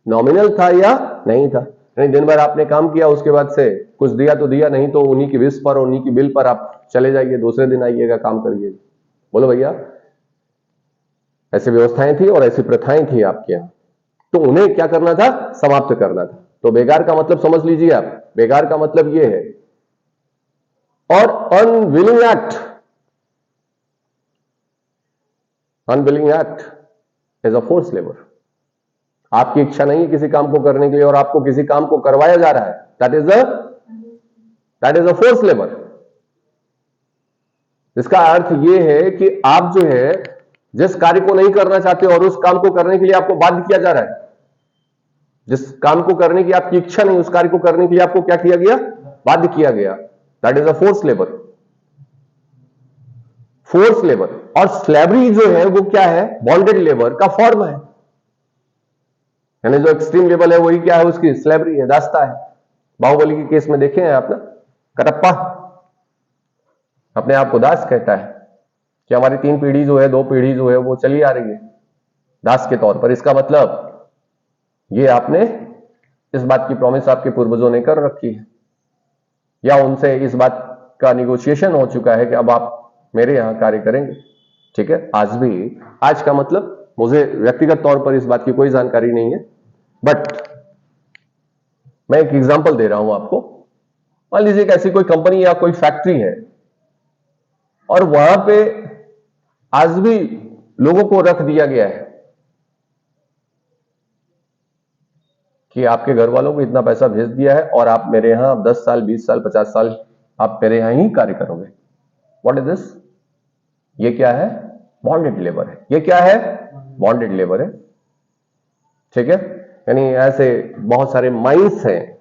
S1: नॉमिनल था या नहीं था, नहीं दिन भर आपने काम किया, उसके बाद से कुछ दिया तो दिया, नहीं तो उन्हीं की विश पर, उन्हीं की बिल पर आप चले जाइए, दूसरे दिन आइएगा, काम करिए। बोलो भैया, ऐसी व्यवस्थाएं थी और ऐसी प्रथाएं थी आपके यहां, तो उन्हें क्या करना था, समाप्त करना था। तो बेगार का मतलब समझ लीजिए आप, बेगार का मतलब यह है। और unwilling act, unwilling act is a force labour. आपकी इच्छा नहीं है किसी काम को करने के लिए और आपको किसी काम को करवाया जा रहा है, that is a force labour. इसका अर्थ यह है कि आप जो है जिस कार्य को नहीं करना चाहते और उस काम को करने के लिए आपको बाध्य किया जा रहा है, जिस काम को करने की आपकी इच्छा नहीं, उस कार्य को करने के लिए आपको क्या किया गया, बाध्य किया गया, that is a force labour, force labour. और स्लेवरी जो है वो क्या है, बॉन्डेड लेबर का फॉर्म है, यानी जो एक्सट्रीम लेवल है वही क्या है, उसकी स्लेवरी है, दास्ता है। बाहुबली के केस में देखे हैं आप ना, कटप्पा अपने आप को दास कहता है कि हमारी 3 पीढ़ी जो है, 2 पीढ़ी जो है वो चली आ रही है दास के तौर पर। इसका मतलब ये आपने इस बात की प्रॉमिस आपके पूर्वजों ने कर रखी है, या उनसे इस बात का निगोशिएशन हो चुका है कि अब आप मेरे यहां कार्य करेंगे। ठीक है, आज भी, आज का मतलब मुझे व्यक्तिगत तौर पर इस बात की कोई जानकारी नहीं है, बट मैं एक एग्जांपल दे रहा हूं आपको। मान लीजिए कि ऐसी कोई कंपनी या कोई फैक्ट्री है और वहां पे आज भी लोगों को रख दिया गया है कि आपके घर वालों को इतना पैसा भेज दिया है और आप मेरे यहां 10 साल 20 साल 50 साल आप मेरे यहां ही कार्य करोगे। व्हाट इज दिस, ये क्या है, बॉन्डेड लेबर है। ये क्या है, बॉन्डेड लेबर है। ठीक है, यानी ऐसे बहुत सारे माइंस हैं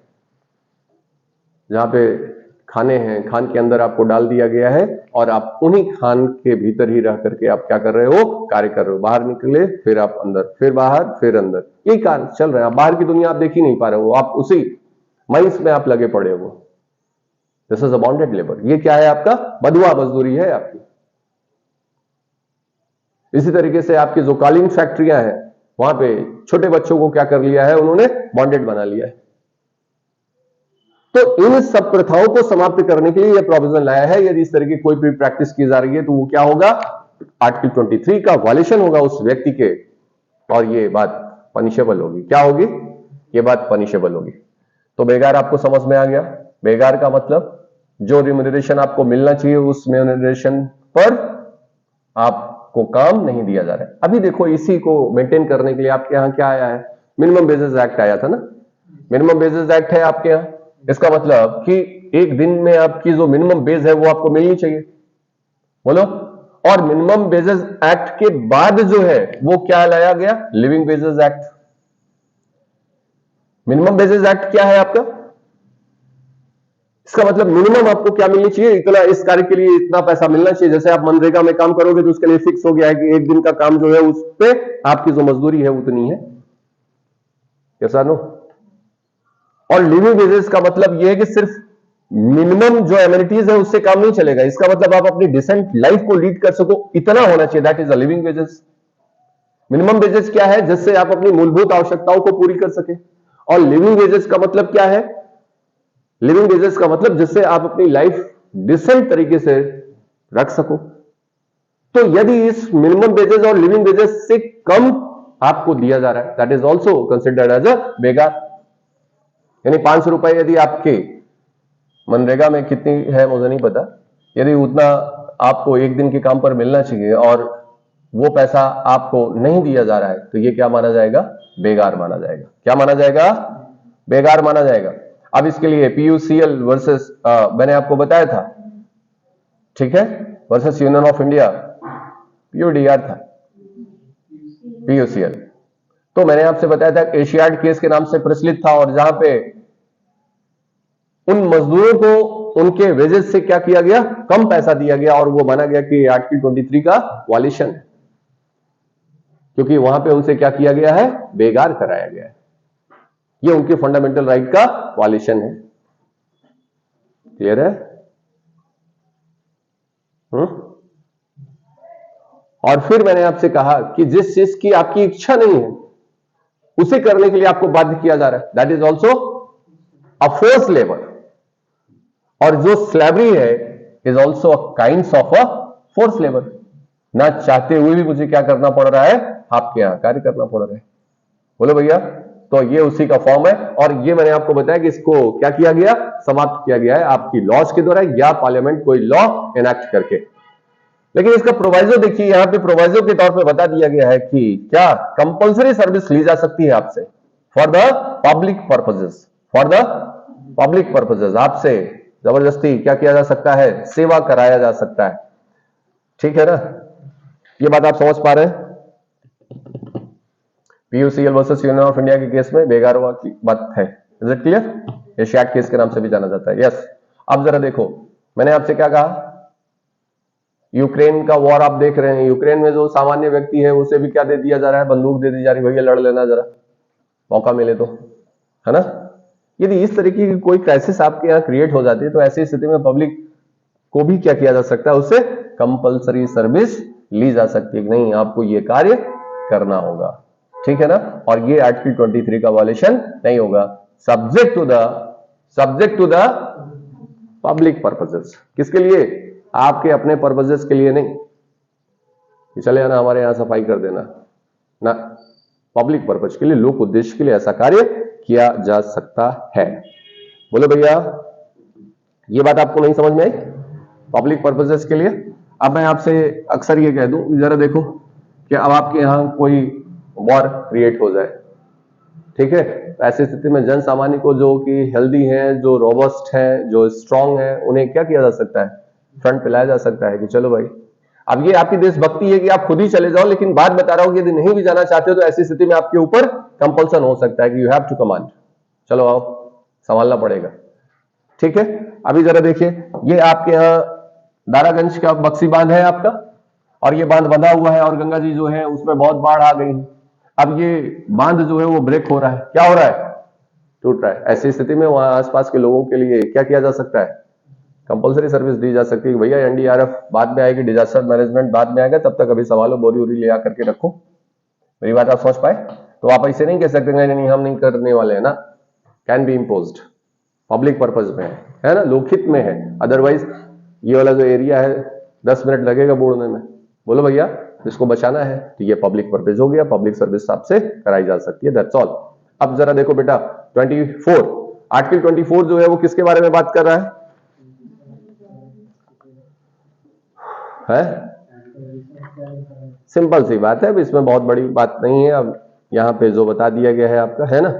S1: जहां पे खाने हैं, खान के अंदर आपको डाल दिया गया है और आप उन्हीं खान के भीतर ही रह करके आप क्या कर रहे हो, कार्य कर रहे हो। बाहर निकले फिर आप अंदर, फिर बाहर फिर अंदर, यही कार्य चल रहा है। आप बाहर की दुनिया आप देख ही नहीं पा रहे हो, आप उसी माइंस में आप लगे पड़े हो। This is a bonded labour. ये क्या है आपका, बधुआ मजदूरी है आपकी। इसी तरीके से आपकी जो कालीन फैक्ट्रियां हैं वहां पे छोटे बच्चों को क्या कर लिया है उन्होंने, बॉन्डेड बना लिया है। तो इन सब प्रथाओं को समाप्त करने के लिए यह प्रोविजन लाया है। यदि इस तरह की कोई भी प्रैक्टिस की जा रही है तो वो क्या होगा, आर्टिकल 23 का वायलेशन होगा उस व्यक्ति के, और ये बात पनिशेबल होगी। क्या होगी, ये बात पनिशेबल होगी। तो बेगार आपको समझ में आ गया। बेगार का मतलब जो रिम्यूनरेशन आपको मिलना चाहिए उस रिम्यूनरेशन पर आपको काम नहीं दिया जा रहा है। अभी देखो इसी को मेंटेन करने के लिए आपके यहां क्या आया है, मिनिमम वेजेस एक्ट आया था ना। मिनिमम वेजेस एक्ट है आपके यहां, इसका मतलब कि एक दिन में आपकी जो मिनिमम वेज है वो आपको मिलनी चाहिए, बोलो। और मिनिमम वेजेस एक्ट के बाद जो है वो क्या लाया गया, living wages act. Minimum wages act क्या है आपका, इसका मतलब मिनिमम आपको क्या मिलनी चाहिए, इतना, इस कार्य के लिए इतना पैसा मिलना चाहिए। जैसे आप मनरेगा में काम करोगे तो उसके लिए फिक्स हो गया है कि एक दिन का काम जो है उस पे आपकी जो मजदूरी है उतनी है, कैसा नो। और लिविंग वेजेस का मतलब यह है कि सिर्फ मिनिमम जो एमिनिटीज है उससे काम नहीं चलेगा, इसका मतलब आप अपनी डिसेंट लाइफ को लीड कर सको, इतना होना चाहिए, that is a living wages. Minimum wages क्या है, जिससे आप अपनी मूलभूत आवश्यकताओं को पूरी कर सके। और लिविंग वेजेस का मतलब क्या है, लिविंग वेजेस का मतलब जिससे आप अपनी लाइफ डिसेंट तरीके से रख सको। तो यदि इस मिनिमम वेजेस और लिविंग वेजेस से कम आपको दिया जा रहा है, that is also considered as a begar. यानी 500 रुपए यदि आपके मनरेगा में कितनी है मुझे नहीं पता, यदि उतना आपको एक दिन के काम पर मिलना चाहिए और वो पैसा आपको नहीं दिया जा रहा है तो ये क्या माना जाएगा, बेगार माना जाएगा। क्या माना जाएगा, बेगार माना जाएगा। अब इसके लिए पीयूसीएल वर्सेस मैंने आपको बताया था, ठीक है, वर्सेस यूनियन ऑफ इंडिया, पीयूडीआर था, पीयूसीएल। तो मैंने आपसे बताया था एशियाड केस के नाम से प्रचलित था, और जहां पे उन मजदूरों को उनके वेजेस से क्या किया गया, कम पैसा दिया गया, और वो माना गया कि आर्टिकल 23 का वायलेशन है, क्योंकि वहां पे उनसे क्या किया गया है, बेगार कराया गया है। ये उनके फंडामेंटल राइट का वायलेशन है। क्लियर है? और फिर मैंने आपसे कहा कि जिस चीज की आपकी इच्छा नहीं है उसे करने के लिए आपको बाध्य किया जा रहा है, that is also a force labour. और जो स्लैवरी है is also a kind of a force labour. ना चाहते हुए भी मुझे क्या करना पड़ रहा है, आपके यहां कार्य करना पड़ रहा है, बोलो भैया। तो ये उसी का फॉर्म है, और ये मैंने आपको बताया कि इसको क्या किया गया, समाप्त किया गया है आपकी लॉज के द्वारा या पार्लियामेंट कोई लॉ एनैक्ट करके। लेकिन इसका प्रोवाइजो देखिए, यहां पे प्रोवाइजो के तौर पे बता दिया गया है कि क्या कंपल्सरी सर्विस ली जा सकती है आपसे for the public purposes, for the public purposes. आपसे जबरदस्ती क्या किया जा सकता है, सेवा कराया जा सकता है, ठीक है ना। ये बात आप समझ पा रहे हैं। PUCL versus union of India के केस में बेगारवा की बात है, is it clear? Asiad case के नाम से भी जाना जाता है, यस। अब जरा देखो, मैंने आपसे क्या कहा, यूक्रेन का वॉर आप देख रहे हैं, यूक्रेन में जो सामान्य व्यक्ति है उसे भी क्या दे दिया जा रहा है, बंदूक दे दी जा रही है, भैया लड़ लेना जरा, मौका मिले तो, है ना। यदि इस तरीके की कोई क्राइसिस आपके यहाँ क्रिएट हो जाती है तो ऐसी स्थिति में पब्लिक को भी क्या किया जा सकता है, उसे कंपल्सरी सर्विस ली जा सकती है कि नहीं आपको ये कार्य करना होगा, ठीक है ना। और ये आर्टिकल 23 का वायलेशन नहीं होगा, subject to the public purposes. किसके लिए, आपके अपने पर्पजेस के लिए नहीं कि चले आना हमारे यहां सफाई कर देना ना, पब्लिक पर्पज के लिए, लोक उद्देश्य के लिए ऐसा कार्य किया जा सकता है। बोलो भैया, ये बात आपको नहीं समझ में आई, पब्लिक पर्पजेस के लिए। अब मैं आपसे अक्सर ये कह दूं, जरा देखो कि अब आपके यहां कोई वॉर क्रिएट हो जाए, ठीक है, तो ऐसी स्थिति में जन सामान्य को, जो कि हेल्दी है, जो रोबस्ट है, जो स्ट्रांग है, उन्हें क्या किया जा सकता है, फ्रंट पे लाया जा सकता है कि चलो भाई। अब ये आपकी देशभक्ति है कि आप खुद ही चले जाओ, लेकिन बात बता रहा हूं कि यदि नहीं भी जाना चाहते हो तो ऐसी स्थिति में आपके ऊपर कंपल्सन हो सकता है कि यू हैव टू कमांड, चलो आओ, संभालना पड़ेगा, ठीक है। अभी जरा देखिए, ये आपके यहाँ दारागंज का बक्सी बांध है आपका, और ये बांध बंधा हुआ है, और गंगा जी जो है उसमें बहुत बाढ़ आ गई है। अब ये बांध जो है वो ब्रेक हो रहा है, क्या हो रहा है, टूट रहा है। ऐसी स्थिति में वहां आसपास के लोगों के लिए क्या किया जा सकता है, कंपल्सरी सर्विस दी जा सकती है। भैया एनडीआरएफ बाद में आएगी, डिजास्टर मैनेजमेंट बाद में आएगा, तब तक अभी संभालो, बोरी वोरी ले आकर के रखो। मेरी बात आप समझ पाए? तो आप ऐसे नहीं कह सकते नहीं हम नहीं करने वाले हैं ना, can be imposed, public purpose में है ना, लोकहित में है। अदरवाइज ये वाला जो एरिया है 10 मिनट लगेगा बोलने में, बोलो भैया इसको बचाना है तो ये पब्लिक पर्पज हो गया, पब्लिक सर्विस आपसे कराई जा सकती है, दैट्स ऑल। अब जरा देखो बेटा 24, आर्टिकल 24 जो है वो किसके बारे में बात कर रहा है? सिंपल सी बात है, अब इसमें बहुत बड़ी बात नहीं है। अब यहां पे जो बता दिया गया है आपका, है ना,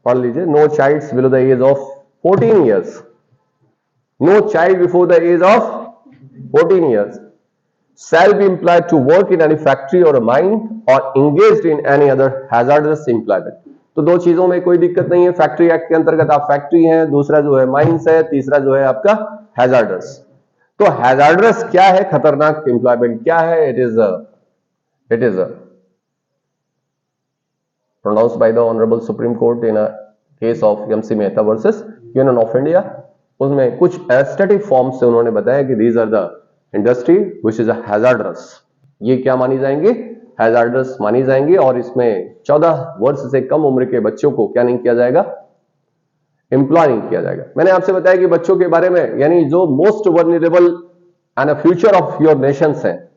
S1: पढ़ लीजिए। No child below the age of 14 years, no child before the age of 14 years shall be employed to work in any factory or a mine or engaged in any other hazardous employment। तो दो चीजों में कोई दिक्कत नहीं है। Factory act के अंतर्गत आप फैक्ट्री है, दूसरा जो है माइंस है, तीसरा जो है आपका हैजार्डस। तो हैजार्डस क्या है, खतरनाक एम्प्लॉयमेंट क्या है? It is pronounced by the honorable supreme court in a case of MC Mehta versus Union of India। उसमें कुछ एस्थेटिक फॉर्म से उन्होंने बताया कि these are the industry which is hazards, ये क्या मानी जाएंगी? हैजार्डस मानी जाएंगी। और इसमें 14 वर्ष से कम उम्र के बच्चों को क्या नहीं किया जाएगा? एम्प्लॉय नहीं किया जाएगा। मैंने आपसे बताया कि बच्चों के बारे में, यानी जो most vulnerable and future of your nations हैं,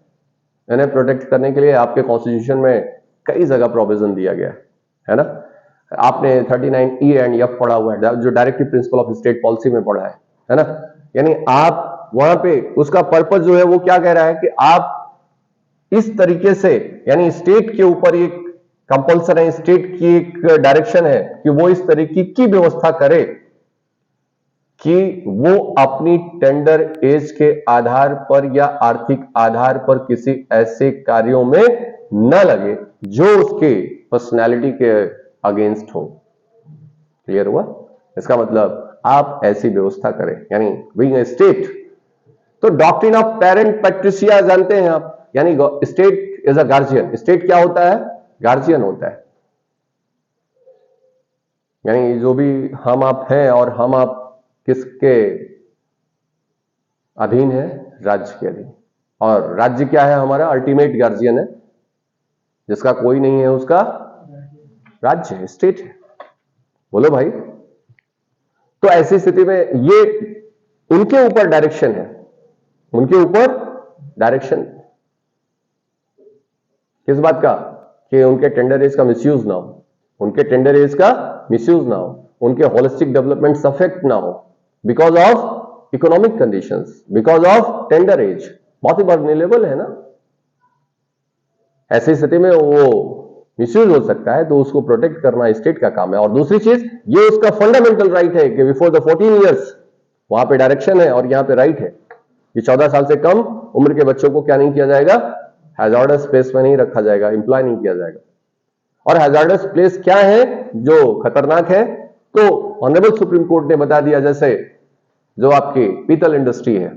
S1: इन्हें प्रोटेक्ट करने के लिए आपके कॉन्स्टिट्यूशन में कई जगह प्रोविजन दिया गया है ना। आपने 39E एंड F पढ़ा हुआ है, जो directive principle of state policy में पढ़ा है ना। यानी आप वहां पे उसका पर्पस जो है वो क्या कह रहा है कि आप इस तरीके से, यानी स्टेट के ऊपर एक कंपल्सन है, स्टेट की एक डायरेक्शन है कि वो इस तरीके की व्यवस्था करे कि वो अपनी टेंडर एज के आधार पर या आर्थिक आधार पर किसी ऐसे कार्यों में न लगे जो उसके पर्सनैलिटी के अगेंस्ट हो। क्लियर हुआ? इसका मतलब आप ऐसी व्यवस्था करें, यानी बीइंग ए स्टेट। तो डॉक्ट्रिन ऑफ पेरेंट पैट्रिशिया जानते हैं आप, यानी state is a guardian. State क्या होता है? गार्जियन होता है। यानी जो भी हम आप हैं, और हम आप किसके अधीन है? राज्य के अधीन। और राज्य क्या है? हमारा अल्टीमेट गार्जियन है, जिसका कोई नहीं है उसका राज्य है, स्टेट है। बोलो भाई। तो ऐसी स्थिति में ये उनके ऊपर डायरेक्शन है, उनके ऊपर डायरेक्शन किस बात का? कि उनके टेंडर एज का मिसयूज ना हो, उनके टेंडर एज का मिसयूज ना हो, उनके होलिस्टिक डेवलपमेंट सफेक्ट ना हो because of economic conditions, because of tender as. बहुत ही वर्नेरेबल है ना। ऐसी स्थिति में वो मिसयूज हो सकता है, तो उसको प्रोटेक्ट करना स्टेट का काम है। और दूसरी चीज, ये उसका फंडामेंटल राइट है कि बिफोर द 14 ईयर्स, वहां पे डायरेक्शन है और यहां पे राइट है कि 14 साल से कम उम्र के बच्चों को क्या नहीं किया जाएगा? हैजार्डस प्लेस में नहीं रखा जाएगा, एम्प्लॉय नहीं किया जाएगा। और हैजार्डस प्लेस क्या है जो खतरनाक है? तो ऑनरेबल सुप्रीम कोर्ट ने बता दिया, जैसे जो आपकी पीतल इंडस्ट्री है,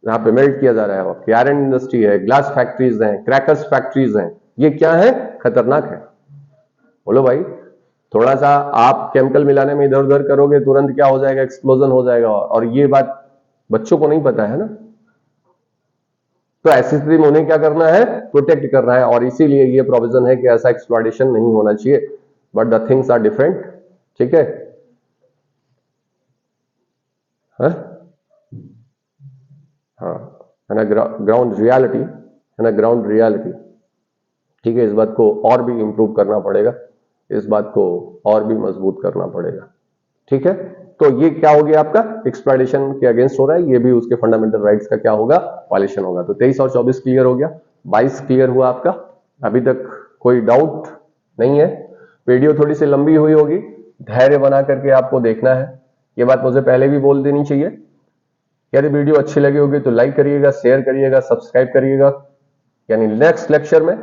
S1: यहां पे मेल्ट किया जा रहा है, आपकी आयरन इंडस्ट्री है, ग्लास फैक्ट्रीज हैं, क्रैकर्स फैक्ट्रीज हैं, ये क्या है? खतरनाक है। बोलो भाई। थोड़ा सा आप केमिकल मिलाने में इधर उधर करोगे, तुरंत क्या हो जाएगा? एक्सप्लोजन हो जाएगा। और ये बात बच्चों को नहीं पता है ना। तो ऐसी स्थिति में उन्हें क्या करना है? प्रोटेक्ट करना है। और इसीलिए ये प्रोविजन है कि ऐसा एक्सप्लॉयटेशन नहीं होना चाहिए। But the things are different. ठीक है? हाँ, है ना, ग्राउंड रियलिटी, है ना, ग्राउंड रियलिटी। ठीक है, इस बात को और भी इंप्रूव करना पड़ेगा, इस बात को और भी मजबूत करना पड़ेगा। ठीक है? तो ये क्या हो गया आपका? एक्सप्लॉयटेशन के अगेंस्ट हो रहा है, ये भी उसके फंडामेंटल राइट्स का क्या होगा? वायलेशन होगा। तो 23 और 24 क्लियर हो गया, 22 क्लियर हुआ आपका? अभी तक कोई डाउट नहीं है? वीडियो थोड़ी सी लंबी हुई होगी, धैर्य बना करके आपको देखना है। ये बात मुझे पहले भी बोल देनी चाहिए। यदि वीडियो अच्छी लगी होगी तो लाइक करिएगा, शेयर करिएगा, सब्सक्राइब करिएगा। यानी नेक्स्ट लेक्चर में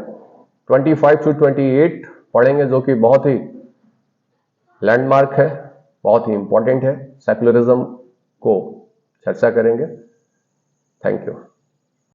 S1: 25 to 28 पढ़ेंगे, जो कि बहुत ही लैंडमार्क है, बहुत ही इंपॉर्टेंट है। सेक्युलरिज्म को चर्चा करेंगे। Thank you.